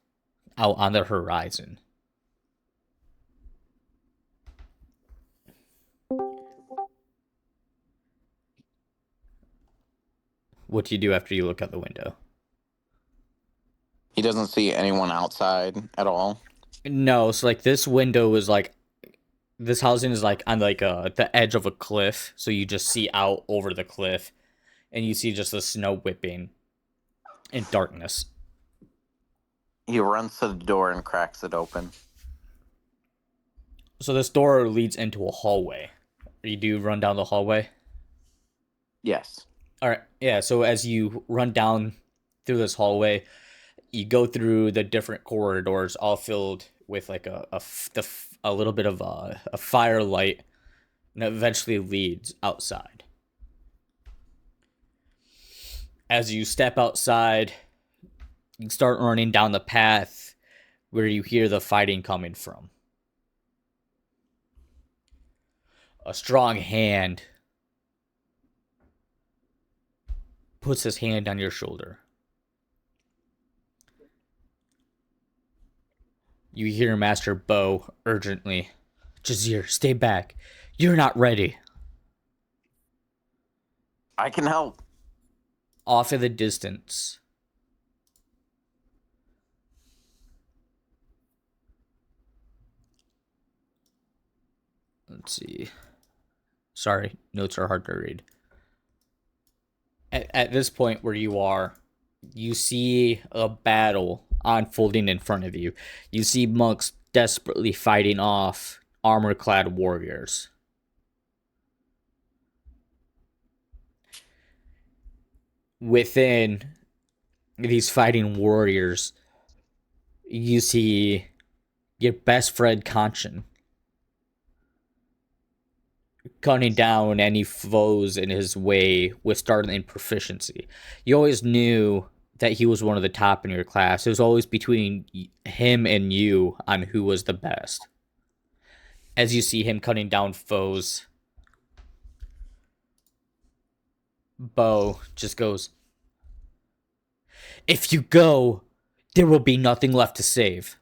out on the horizon. What do you do after you look out the window? He doesn't see anyone outside at all. No, so like this window is like, this housing is like on like the edge of a cliff, so you just see out over the cliff, and you see just the snow whipping and darkness. He runs to the door and cracks it open. So this door leads into a hallway. You do run down the hallway? Yes. All right, yeah, so as you run down through this hallway, you go through the different corridors, all filled with like a little bit of a firelight, and eventually leads outside. As you step outside, you start running down the path where you hear the fighting coming from. A strong hand puts his hand on your shoulder. You hear Master Bo urgently. Jazir, stay back. You're not ready. I can help. Off in the distance, let's see. Sorry, notes are hard to read. At this point where you are, you see a battle unfolding in front of you. You see monks desperately fighting off armor-clad warriors. Within these fighting warriors, you see your best friend Kanchan cutting down any foes in his way with startling proficiency. You always knew that he was one of the top in your class. It was always between him and you on who was the best. As you see him cutting down foes, Bo just goes, "If you go, there will be nothing left to save."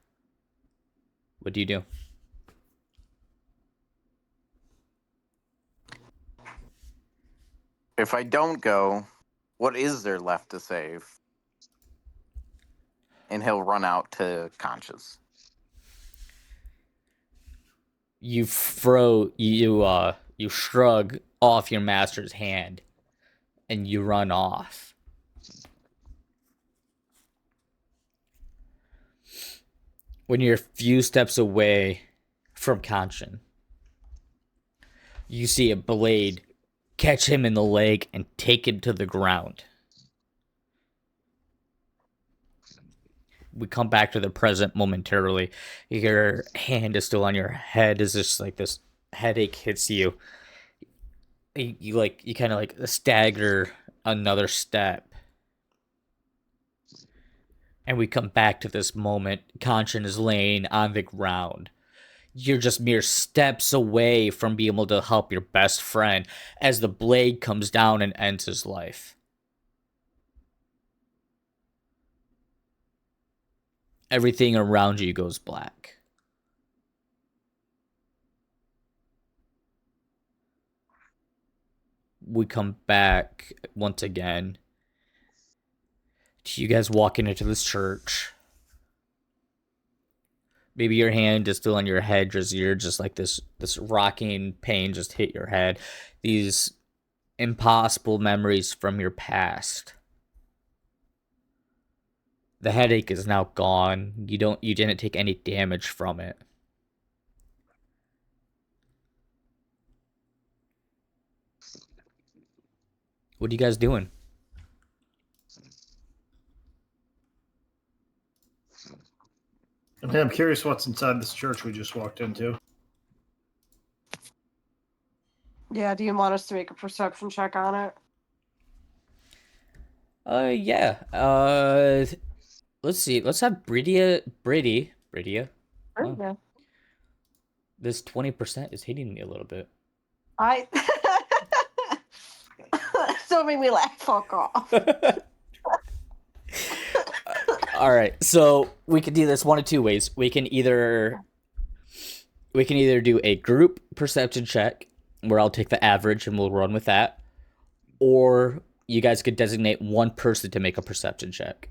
What do you do? If I don't go, what is there left to save? And he'll run out to Conscious. You you shrug off your master's hand and you run off. When you're a few steps away from Kanchan, you see a blade catch him in the leg and take him to the ground. We come back to the present momentarily. Your hand is still on your head as just like this headache hits you. You kind of like stagger another step. And we come back to this moment. Kanchan is laying on the ground. You're just mere steps away from being able to help your best friend as the blade comes down and ends his life. Everything around you goes black. We come back once again to you guys walking into this church. Maybe your hand is still on your head, just you're just like this rocking pain just hit your head. These impossible memories from your past. The headache is now gone. You didn't take any damage from it. What are you guys doing? Okay, I'm curious what's inside this church we just walked into. Yeah, do you want us to make a perception check on it? Yeah. Let's see. Let's have Bridi. Oh. Yeah. This 20% is hitting me a little bit. Don't make me laugh. Fuck off. All right, so we can do this one of two ways. We can either do a group perception check where I'll take the average and we'll run with that, or you guys could designate one person to make a perception check.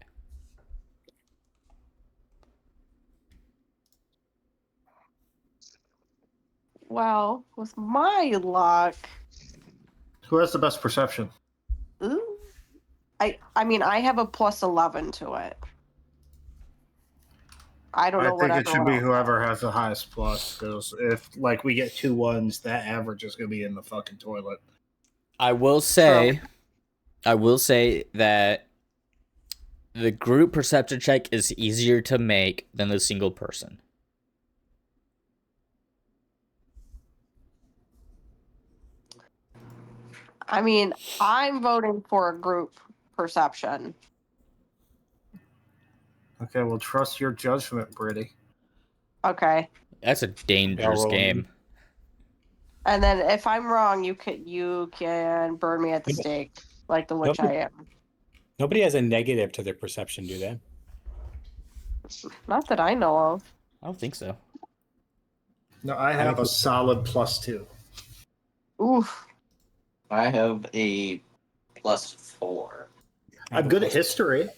Well, with my luck, Who has the best perception? ooh, I mean, I have a plus 11 to it. I don't know what I think it should be everyone else whoever has the highest plus, because if like we get 2 1s, that average is going to be in the fucking toilet. I will say that the group perception check is easier to make than the single person. I mean, I'm voting for a group perception. Okay, well, trust your judgment, Bridi. Okay. That's a dangerous well, game. And then if I'm wrong, you can burn me at the stake, like the witch I am. Nobody has a negative to their perception, do they? Not that I know of. I don't think so. No, I have a solid +2. Oof. I have a +4. I'm good at history.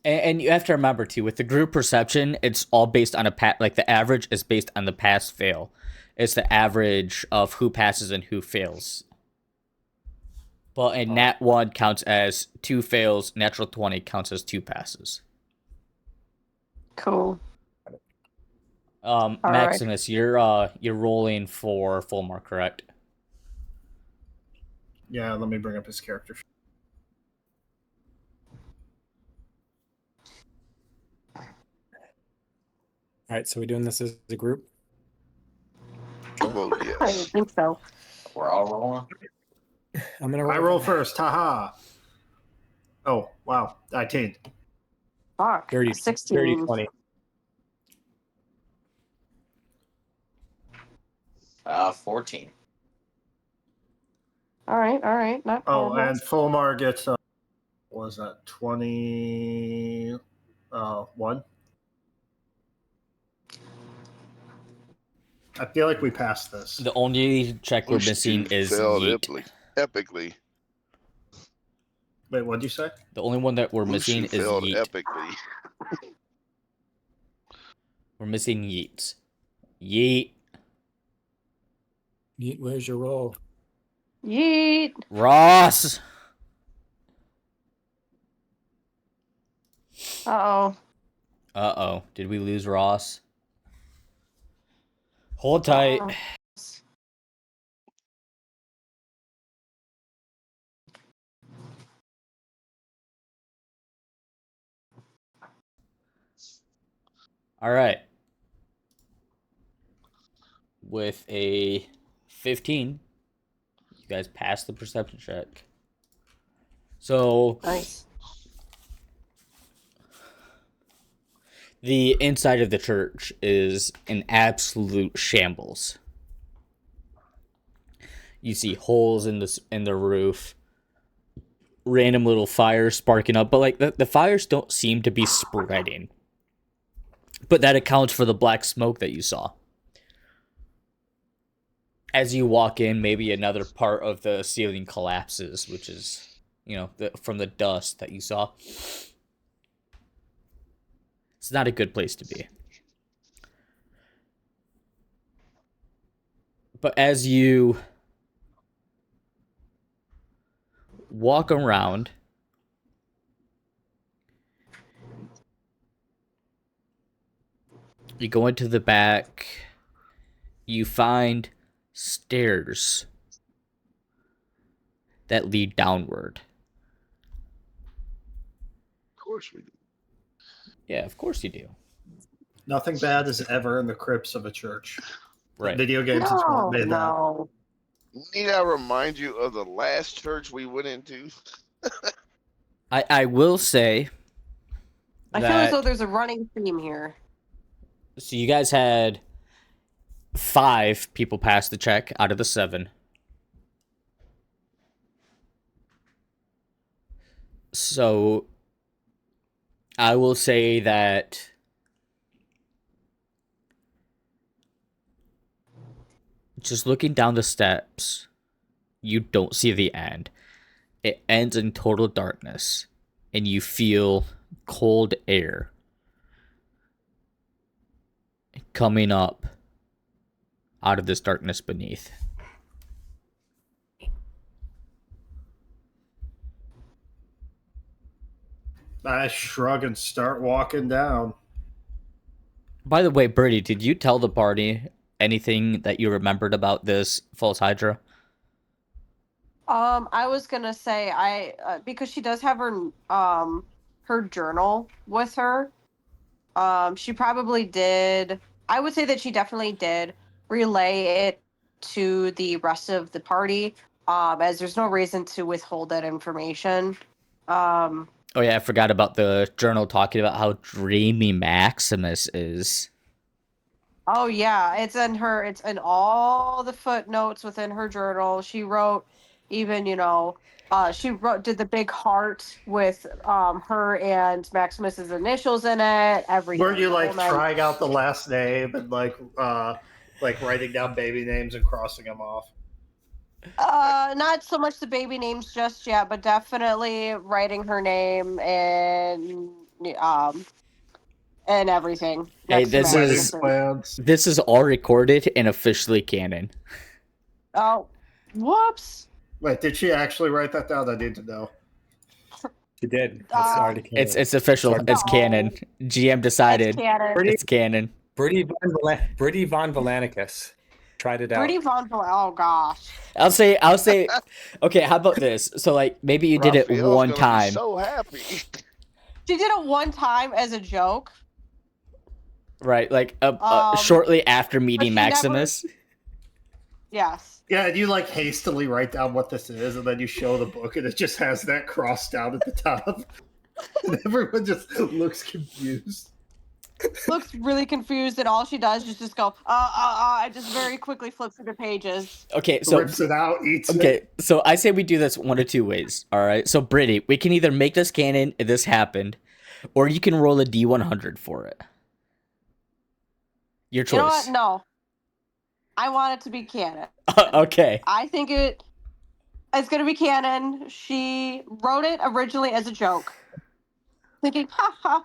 And you have to remember too, with the group perception, it's all based on like the average is based on the pass fail. It's the average of who passes and who fails. But in Nat 1 counts as 2 fails, natural 20 counts as 2 passes. Cool. All right. Maximus, you're rolling for Fulmar, correct? Yeah, let me bring up his character. All right, so we're doing this as a group. Well, I yes. think so. We're all rolling. I'm gonna roll. I roll first. Haha. Oh, wow. I tamed. Fuck. 30, 16. 30, 20. 14. All right. Not Oh, horrible. and Fulmar gets, what was that, 21? I feel like we passed this. The only check we're missing is failed Yeet. epically. Wait, what'd you say? The only one that we're missing Mushu is failed Yeet. epically. We're missing Yeet. Yeet. Yeet, where's your roll? Yeet. Ross! Uh-oh. Uh-oh. Did we lose Ross? Hold tight. All right. With a 15, you guys passed the perception check. So Nice. the inside of the church is an absolute shambles. You see holes in the roof, random little fires sparking up, but like the fires don't seem to be spreading. But that accounts for the black smoke that you saw. As you walk in, maybe another part of the ceiling collapses, which is, from the dust that you saw. It's not a good place to be. But as you walk around, you go into the back, you find stairs that lead downward. Of course we do. Yeah, of course you do. Nothing bad is ever in the crypts of a church. Right. Video games has No, made that. no. Need I remind you of the last church we went into? I will say I feel as though there's a running theme here. so you guys had 5 people pass the check out of the 7. So I will say that just looking down the steps, you don't see the end. It ends in total darkness, and you feel cold air coming up out of this darkness beneath. I shrug and start walking down. By the way, Bridi, did you tell the party anything that you remembered about this false hydra? I was gonna say because she does have her journal with her. She probably did. I would say that she definitely did relay it to the rest of the party. As there's no reason to withhold that information. Oh yeah, I forgot about the journal talking about how dreamy Maximus is. Oh yeah, it's in all the footnotes within her journal. She wrote even, did the big heart with her and Maximus's initials in it, everything. Weren't you the like whole nine. trying out the last name and like writing down baby names and crossing them off? Not so much the baby names just yet, but definitely writing her name and everything. Hey, next to this Maximus. this is all recorded and officially canon. Oh, whoops. Wait, did she actually write that down? I need to know. She did. That's already canon. It's official. Sorry. It's canon. GM decided. It's canon. Pretty- It's canon. Bridi von Valanicus. Tried it out. Bridi von oh gosh. I'll say. Okay, how about this? So like maybe you did it Raphael's one gonna be time, so happy. She did it one time as a joke. right? Like Um, shortly after meeting she never- Maximus. Yes. Yeah, and you like hastily write down what this is, and then you show the book, and it just has that crossed down at the top, and everyone just looks confused. Looks really confused, and all she does is just go, and just very quickly flips through the pages. Okay, so Rips it out, eats it. okay, so I say we do this one of two ways. All right, so Bridi, we can either make this canon and this happened, or you can roll a D100 for it. Your choice. You know what? No. I want it to be canon. Okay. I think it's going to be canon. She wrote it originally as a joke. Thinking, haha,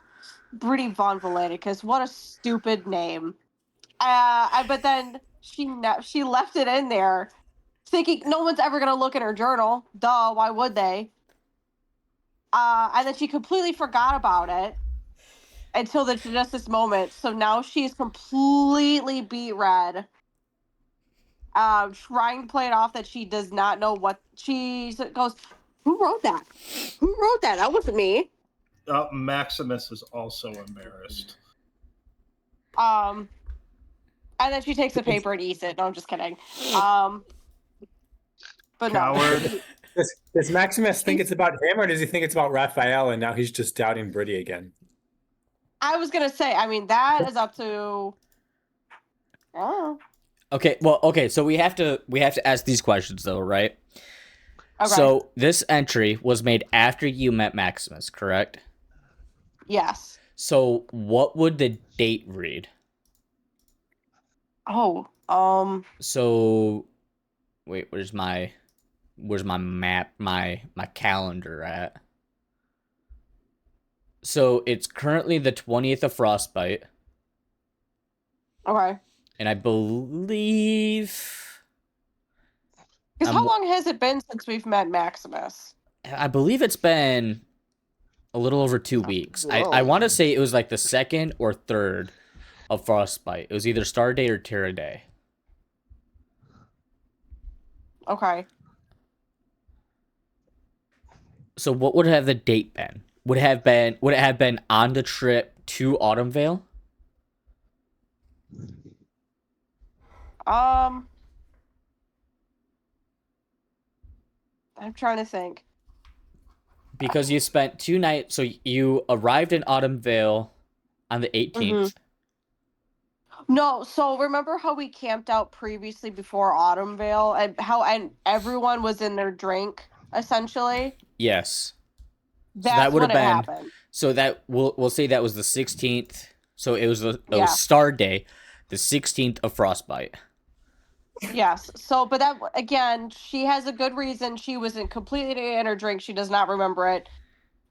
Bridi von Valanicus, what a stupid name. But then she left it in there thinking no one's ever going to look at her journal. Duh, why would they? And then she completely forgot about it until just this moment. So now she's completely beat red. Trying to play it off that she does not know what she goes. Who wrote that? Who wrote that? That wasn't me. Maximus is also embarrassed. And then she takes the paper and eats it. No, I'm just kidding. But Coward. no. Does Maximus think it's about him, or does he think it's about Raphael, and now he's just doubting Bridi again? I was gonna say. I mean, that is up to. Oh. Okay. Well. Okay. So we have to ask these questions though, right? Okay. So this entry was made after you met Maximus, correct? Yes. So what would the date read? Oh. So wait, where's my map, my calendar at? So it's currently the 20th of Frostbite, Okay. and I believe Because how long has it been since we've met Maximus? it's been a little over 2 weeks. I Whoa. want to say it was like the 2nd or 3rd of Frostbite. It was either Star Day or Terra Day. Okay. So what would have the date been? Would it have been on the trip to Autumnvale? I'm trying to think. Because you spent 2 nights, so you arrived in Autumnvale on the 18th. No, so remember how we camped out previously before Autumnvale and everyone was in their drink essentially? Yes. That's that would when have it been happened. so that we'll say that was the 16th. So it was Yeah. Star Day, the 16th of Frostbite. Yes. So, but that again, she has a good reason. She wasn't completely in her drink. She does not remember it,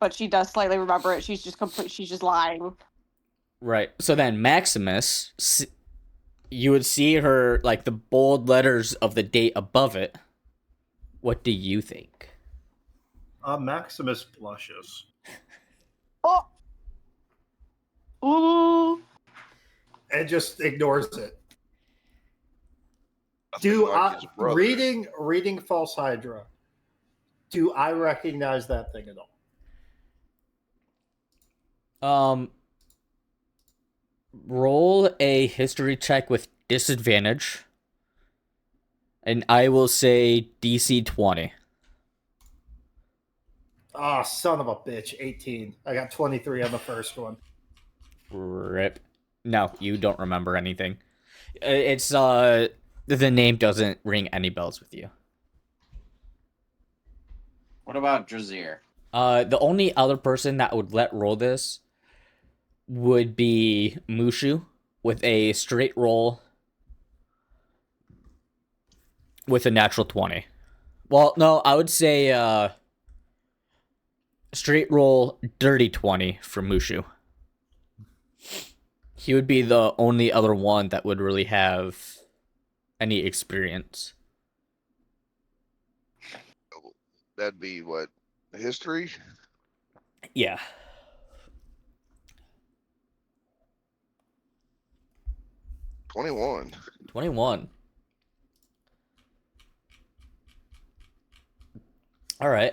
but she does slightly remember it. She's just lying. Right. So then Maximus, you would see her like the bold letters of the date above it. What do you think? Maximus blushes. Oh. Ooh. And just ignores it. I think like his brother. reading False Hydra, do I recognize that thing at all? Roll a history check with disadvantage. And I will say DC 20. Ah, son of a bitch, 18. I got 23 on the first one. Rip. No, you don't remember anything. It's the name doesn't ring any bells with you. What about Drazier? The only other person that would let roll this would be Mushu with a straight roll with a natural 20. Well, no, I would say straight roll dirty 20 for Mushu. He would be the only other one that would really have any experience. That'd be what? History? Yeah. $21. 21. All right.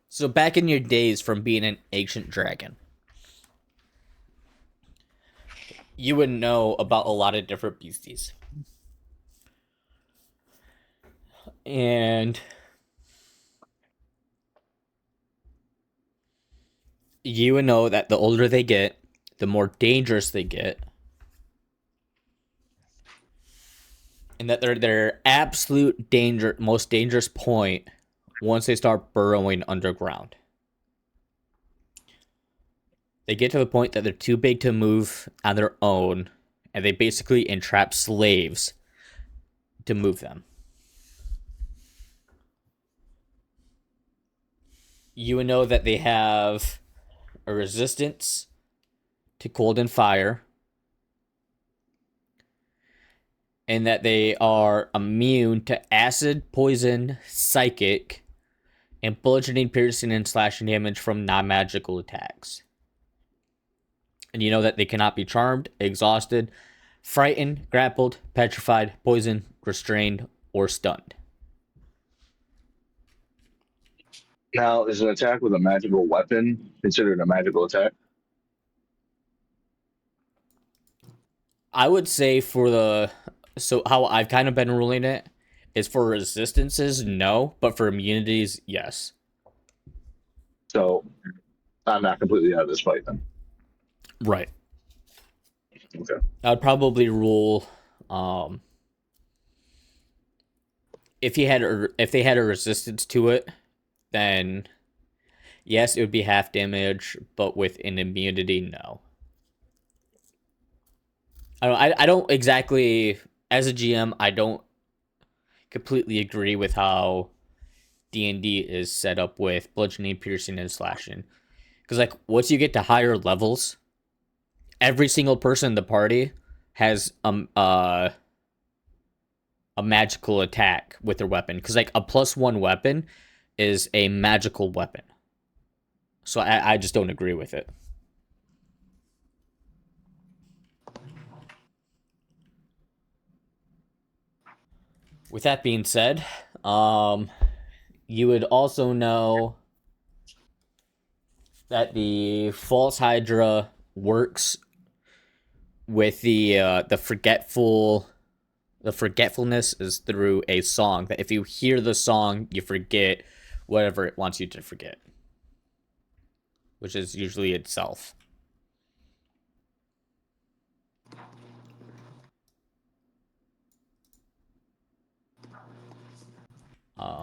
So back in your days from being an ancient dragon, you would know about a lot of different beasties. And you would know that the older they get, the more dangerous they get. And that they're their absolute most dangerous point once they start burrowing underground. They get to the point that they're too big to move on their own, and they basically entrap slaves to move them. You would know that they have a resistance to cold and fire, and that they are immune to acid, poison, psychic, and bludgeoning, piercing, and slashing damage from non-magical attacks. And you know that they cannot be charmed, exhausted, frightened, grappled, petrified, poisoned, restrained, or stunned. Now, is an attack with a magical weapon considered a magical attack? I would say so how I've kind of been ruling it is for resistances, no, but for immunities, yes. So I'm not completely out of this fight then. Right. Okay. I'd probably rule if they had a resistance to it, then yes, it would be half damage, but with an immunity, no. I don't exactly, as a GM, I don't completely agree with how DnD is set up with bludgeoning, piercing, and slashing. Because, like, once you get to higher levels, every single person in the party has a magical attack with their weapon. Because, like, a +1 weapon is a magical weapon. So I just don't agree with it. With that being said, you would also know that the False Hydra works with the forgetfulness is through a song. That if you hear the song, you forget whatever it wants you to forget, which is usually itself.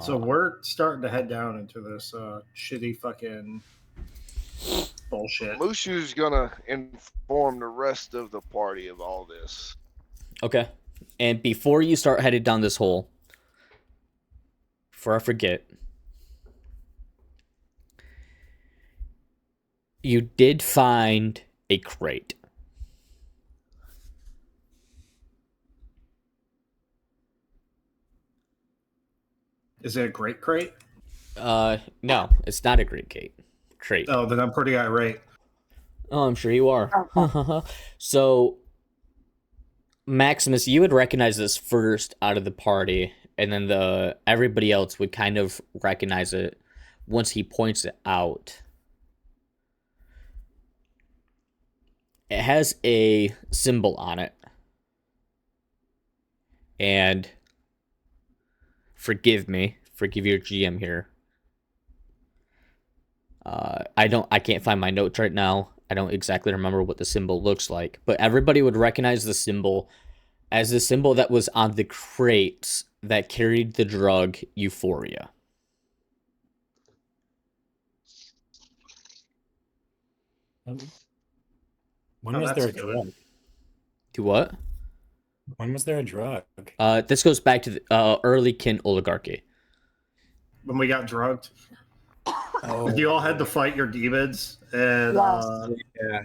So we're starting to head down into this shitty fucking bullshit. Mushu's gonna inform the rest of the party of all this. Okay. And before you start headed down this hole, before I forget, you did find a crate. Is it a great crate? No, it's not a great crate. Oh, then I'm pretty irate. Oh, I'm sure you are. So, Maximus, you would recognize this first out of the party, and then everybody else would kind of recognize it once he points it out. It has a symbol on it. And forgive your GM here. I can't find my notes right now. I don't exactly remember what the symbol looks like, but everybody would recognize the symbol as the symbol that was on the crates that carried the drug Euphoria. When Oh, was that's there a good. drug? To what? When was there a drug? This goes back to the early kin oligarchy. When we got drugged, Oh, you all had to fight your demons, and yeah.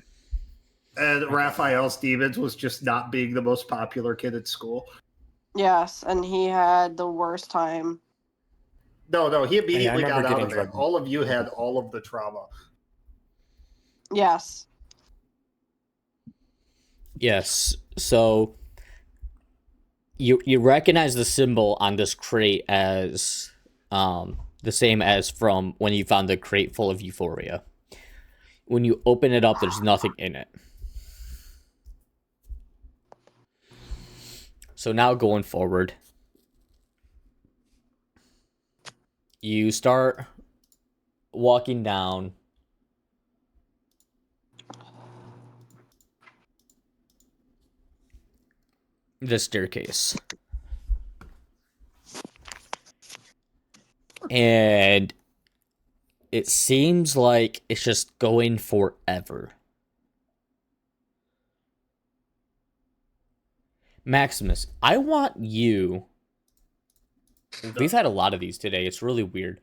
and Raphael's demons was just not being the most popular kid at school. Yes, and he had the worst time. No, he immediately remember got out getting of there. drugged. All of you had all of the trauma. Yes. Yes. So you recognize the symbol on this crate as the same as from when you found the crate full of euphoria. When you open it up, there's nothing in it. So now going forward, you start walking down the staircase. And it seems like it's just going forever. Maximus, I want you. We've had a lot of these today. It's really weird.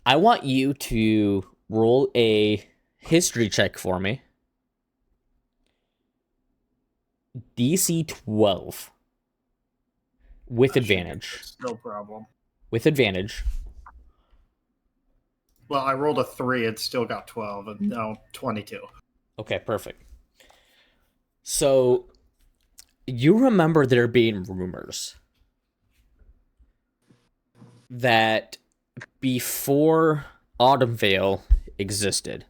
I want you to roll a history check for me. DC 12. With advantage. No problem. With advantage. Well, I rolled a 3 and still got 12, and now 22. Okay, perfect. So, you remember there being rumors that before Autumnvale existed,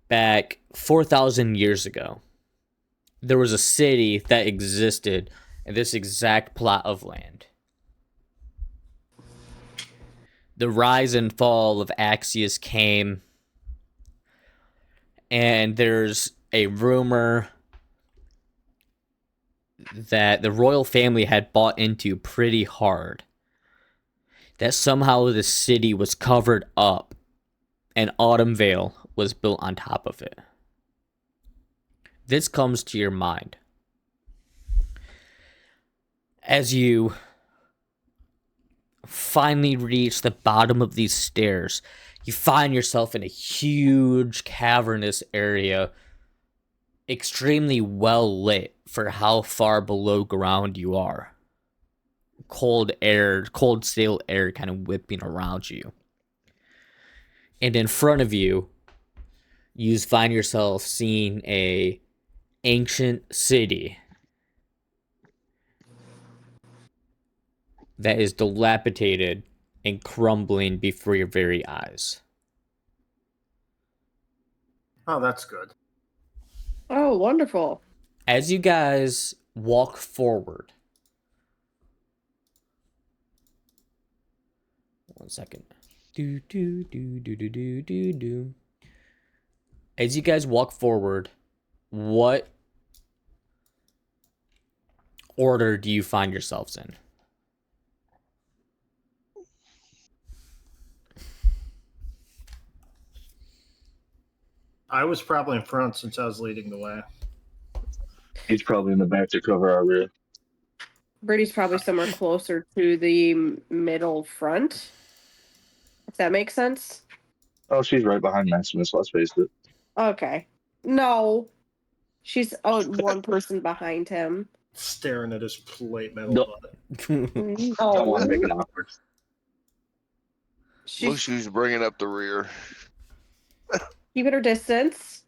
back 4,000 years ago, there was a city that existed in this exact plot of land. The rise and fall of Axius came, and there's a rumor that the royal family had bought into pretty hard. That somehow the city was covered up and Autumnvale was built on top of it. This comes to your mind as you finally reach the bottom of these stairs. You find yourself in a huge cavernous area, extremely well lit for how far below ground you are. Cold stale air kind of whipping around you. And in front of you, you find yourself seeing a ancient city that is dilapidated and crumbling before your very eyes. Oh, that's good. Oh, wonderful. As you guys walk forward, one second. Do do do do do do do do. As you guys walk forward, what order do you find yourselves in? I was probably in front since I was leading the way. He's probably in the back to cover our rear. Bridi's probably somewhere closer to the middle front. If that makes sense. Oh, she's right behind Maximus. Let's face it. Okay. No. She's one person behind him. Staring at his plate metal No. butt. Don't want to make it awkward. She's Mushu's bringing up the rear. keeping her distance.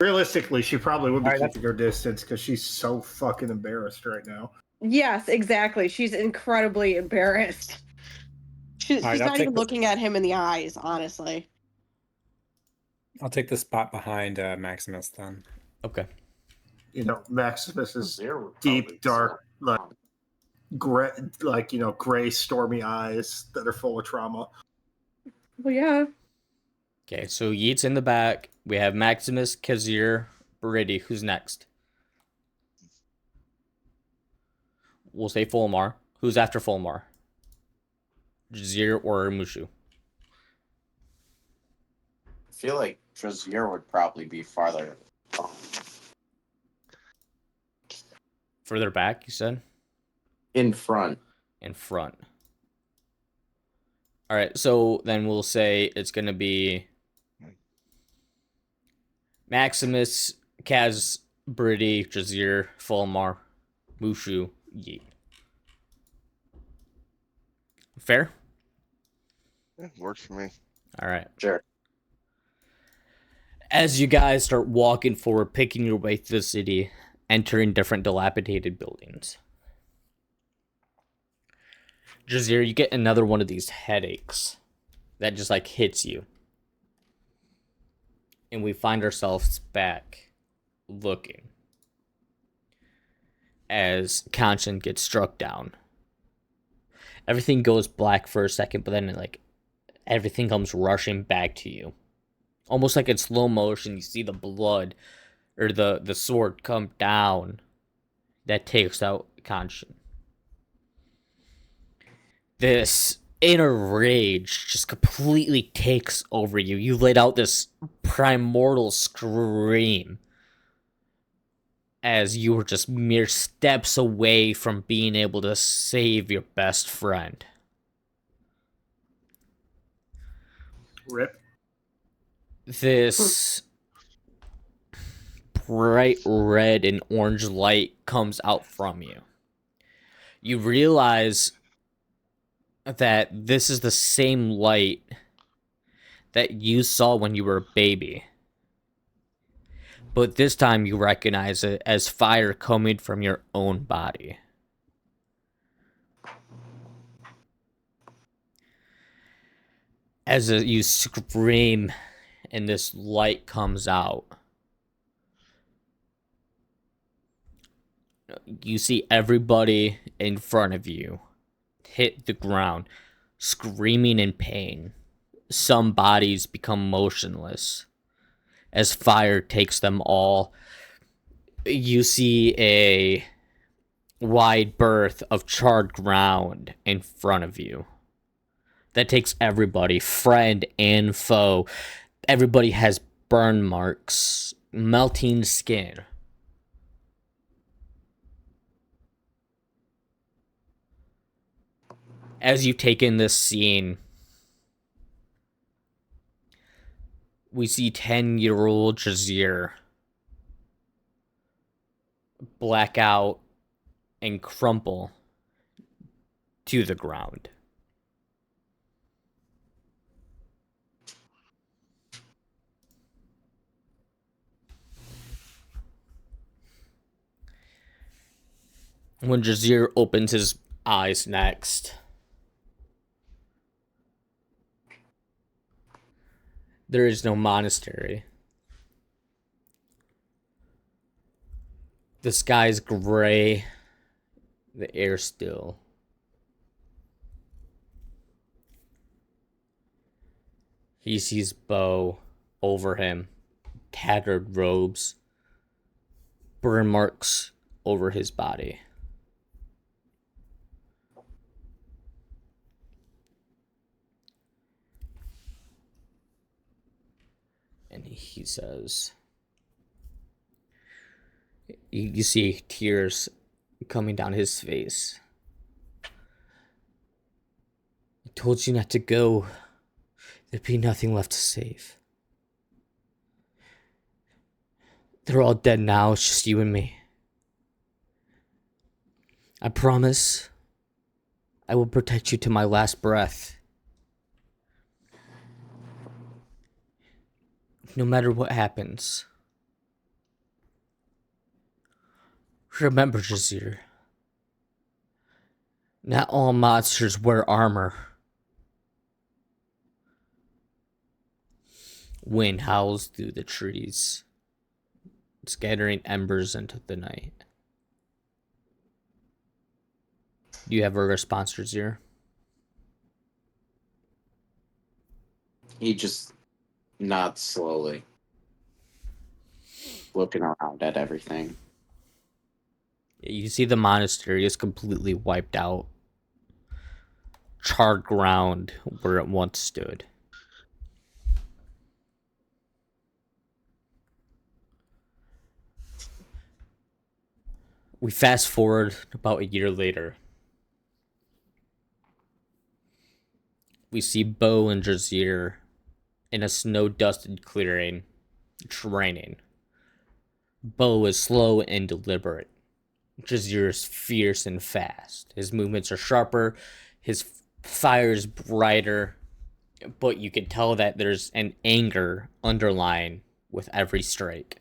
Realistically, she probably would be Alright, keeping her distance because she's so fucking embarrassed right now. Yes, exactly. She's incredibly embarrassed. She's All right, I'll not take even the- looking at him in the eyes, honestly. I'll take the spot behind Maximus then. Okay. You know, Maximus's There were deep, probably dark, some- gray, stormy eyes that are full of trauma. Well, yeah. Okay, so Yeet's in the back. We have Maximus, Kazir, Bridi. Who's next? We'll say Fulmar. Who's after Fulmar? Jazir or Mushu? I feel like Trazier would probably be farther. Further back, you said? In front. In front. All right, so then we'll say it's going to be Maximus, Kaz, Bridi, Jazir, Fulmar, Mushu, Yeet. Fair? It works for me. All right. Sure. As you guys start walking forward, picking your way through the city, entering different dilapidated buildings, Jazir, you get another one of these headaches that just like hits you. And we find ourselves back looking as Kanchan gets struck down. Everything goes black for a second, but then like everything comes rushing back to you. Almost like in slow motion, you see the blood or the sword come down that takes out Kanchan. This inner rage just completely takes over you. You let out this primordial scream as you were just mere steps away from being able to save your best friend. Rip. This bright red and orange light comes out from you. You realize that this is the same light that you saw when you were a baby. But this time you recognize it as fire coming from your own body. As you scream and this light comes out, you see everybody in front of you hit the ground, screaming in pain. Some bodies become motionless as fire takes them all. You see a wide berth of charred ground in front of you that takes everybody, friend and foe. Everybody has burn marks, melting skin. As you take in this scene, we see 10-year-old Jazir black out and crumple to the ground. When Jazir opens his eyes next, there is no monastery. The sky's gray, the air still. He sees Bo over him, tattered robes, burn marks over his body. And he says, you see tears coming down his face. I told you not to go. There'd be nothing left to save. They're all dead now, it's just you and me. I promise I will protect you to my last breath. No matter what happens. Remember, Jazir. Not all monsters wear armor. Wind howls through the trees, scattering embers into the night. Do you have a response, Jazir? He just nods slowly, looking around at everything. You see the monastery is completely wiped out. Charred ground where it once stood. We fast forward about a year later. We see Bo and Jazir in a snow-dusted clearing, training. Bo is slow and deliberate. Jazir is fierce and fast. His movements are sharper, his fire is brighter, but you can tell that there's an anger underlying with every strike.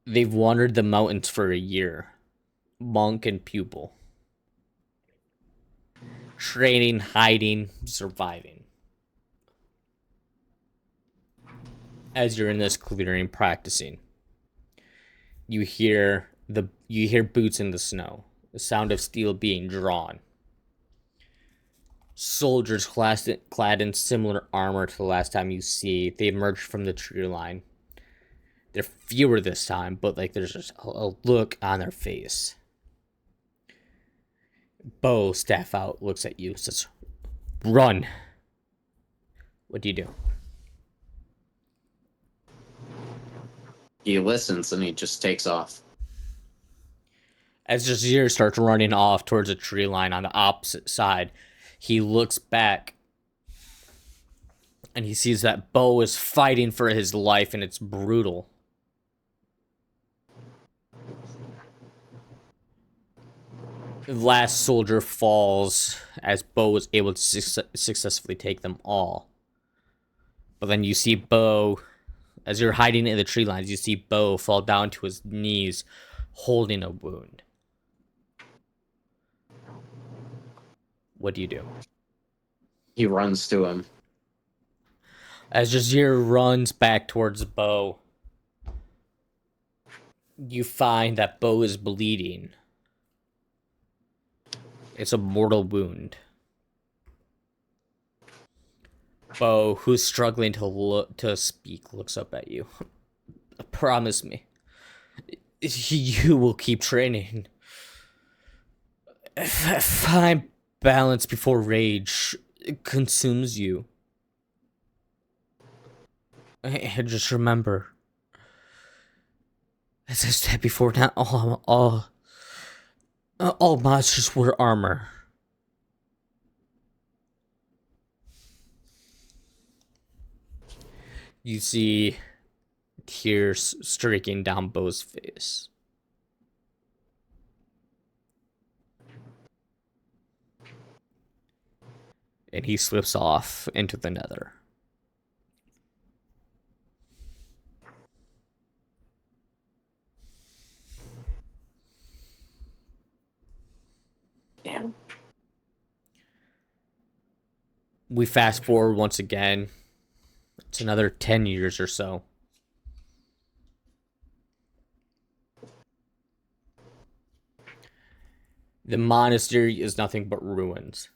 They've wandered the mountains for a year, monk and pupil. Training, hiding, surviving. As you're in this clearing practicing, you hear boots in the snow, the sound of steel being drawn. Soldiers clad in similar armor to the last time you see. They emerge from the tree line. They're fewer this time, but like there's just a look on their face. Bo, staff out, looks at you, says, "Run." What do you do? He listens and he just takes off. As Jazir starts running off towards a tree line on the opposite side, he looks back and he sees that Bo is fighting for his life, and it's brutal. The last soldier falls as Bo was able to successfully take them all. But then you see Bo, as you're hiding in the tree lines, you see Bo fall down to his knees, holding a wound. What do you do? He runs to him. As Jazir runs back towards Bo, you find that Bo is bleeding. It's a mortal wound. Bo, who's struggling to speak, looks up at you. Promise me, you will keep training. Find balance before rage consumes you. And just remember, as I said before, not all monsters wear armor. You see tears streaking down Bo's face. And he slips off into the nether. Damn. We fast forward once again. It's another 10 years or so. The monastery is nothing but ruins.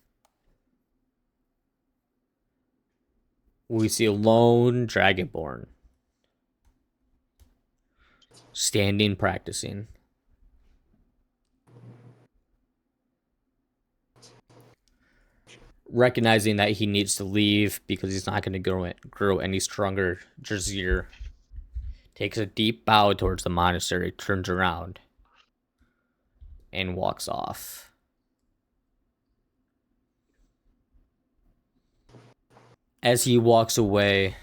We see a lone dragonborn standing, practicing. Recognizing that he needs to leave because he's not going to grow any stronger, Jazir takes a deep bow towards the monastery, turns around, and walks off. As he walks away,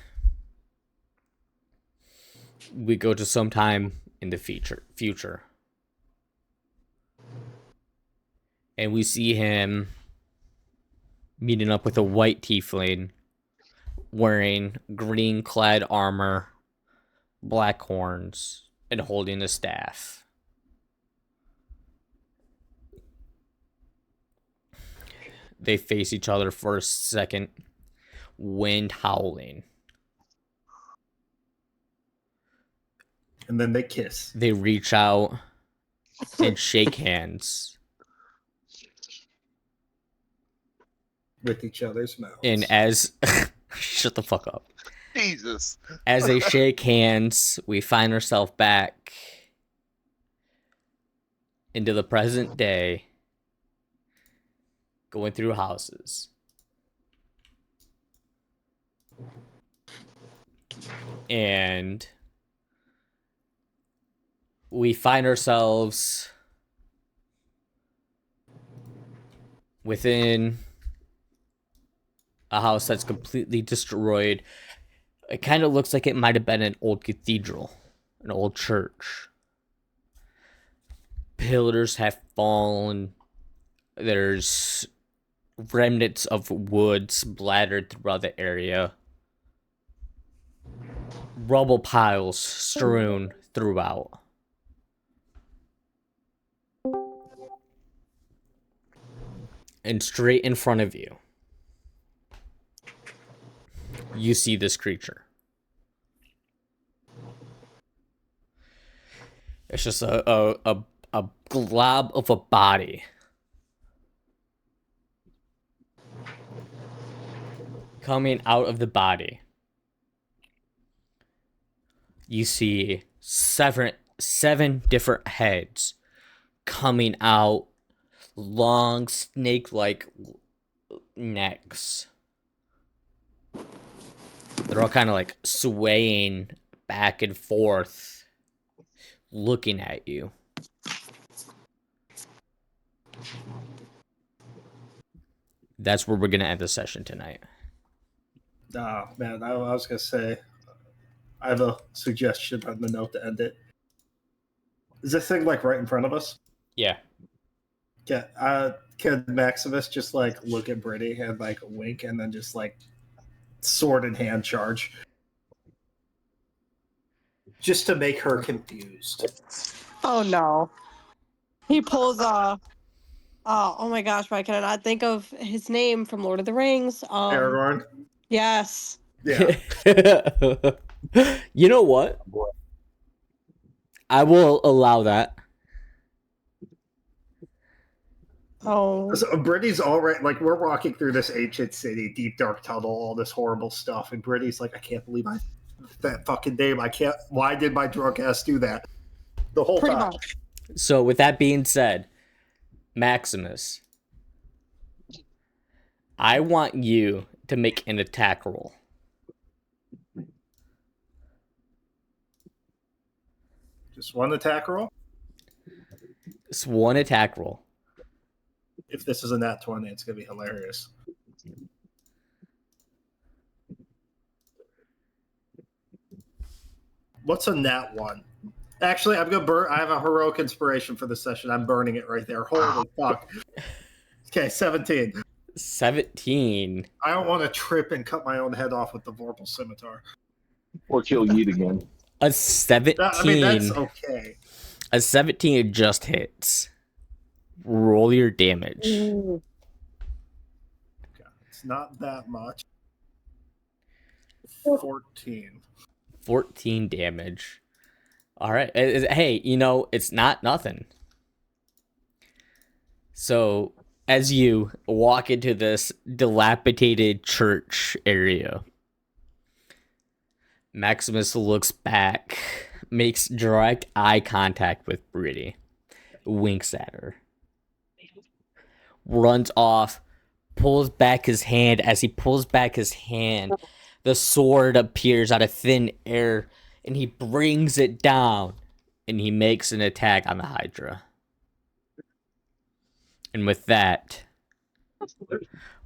we go to some time in the future. And we see him meeting up with a white tiefling wearing green-clad armor, black horns, and holding a staff. They face each other for a second, wind howling. And then they kiss. They reach out and shake hands. With each other's mouths. And as... Shut the fuck up. Jesus. As they shake hands, we find ourselves back into the present day, going through houses. And we find ourselves within a house that's completely destroyed. It kind of looks like it might have been an old cathedral, an old church. Pillars have fallen. There's remnants of wood splattered throughout the area. Rubble piles strewn throughout. And straight in front of you, you see this creature. It's just a glob of a body. Coming out of the body, you see seven different heads coming out, long snake-like necks. They're all kind of like swaying back and forth, looking at you. That's where we're gonna end the session tonight. Oh, man, I was going to say, I have a suggestion on the note to end it. Is this thing, like, right in front of us? Yeah. Can Maximus just, like, look at Bridi and, like, wink and then just, like, sword in hand charge? Just to make her confused. Oh no. He pulls oh my gosh, why can I not think of his name from Lord of the Rings? Aragorn? Yes. Yeah. You know what? I will allow that. Oh. So Brittany's all right. Like, we're walking through this ancient city, deep dark tunnel, all this horrible stuff, and Brittany's like, I can't believe that fucking name. I can't. Why did my drunk ass do that? The whole Pretty time. much. So with that being said, Maximus, I want you to make an attack roll. Just one attack roll? It's one attack roll. If this is a nat 20, it's going to be hilarious. What's a nat 1? Actually, I'm going to burn. I have a heroic inspiration for the session. I'm burning it right there. Holy fuck. Okay, 17. 17. I don't want to trip and cut my own head off with the Vorpal Scimitar. Or kill Yeet again. A 17. I mean, that's okay. A 17 just hits. Roll your damage. Ooh. Okay, it's not that much. 14. 14 damage. All right. Hey, it's not nothing. So, as you walk into this dilapidated church area, Maximus looks back, makes direct eye contact with Bridi, winks at her, runs off, pulls back his hand. As he pulls back his hand, the sword appears out of thin air, and he brings it down, and he makes an attack on the Hydra. And with that,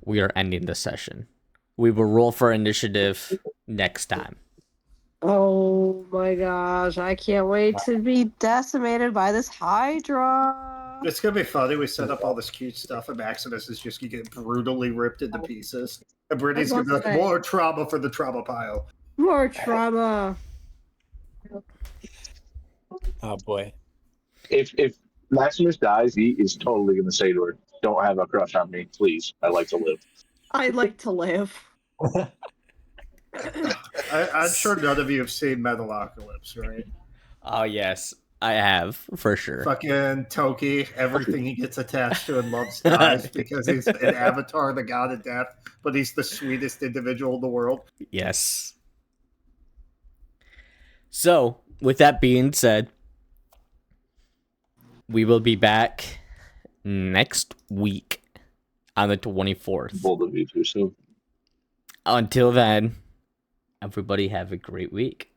we are ending the session. We will roll for initiative next time. Oh my gosh, I can't wait to be decimated by this Hydra. It's going to be funny. We set up all this cute stuff, and Maximus is just going to get brutally ripped into pieces. And Brittany's going to be like, more trauma for the trauma pile. More trauma. Oh boy. If Maximus dies, he is totally going to say to her, "Don't have a crush on me, please. I like to live." I'd like to live. I'm sure none of you have seen Metalocalypse, right? Oh, yes, I have, for sure. Fucking Toki, everything he gets attached to and loves dies because he's an avatar, the god of death, but he's the sweetest individual in the world. Yes. So, with that being said, we will be back next week on the 24th. Bold of you too soon. Until then, everybody have a great week.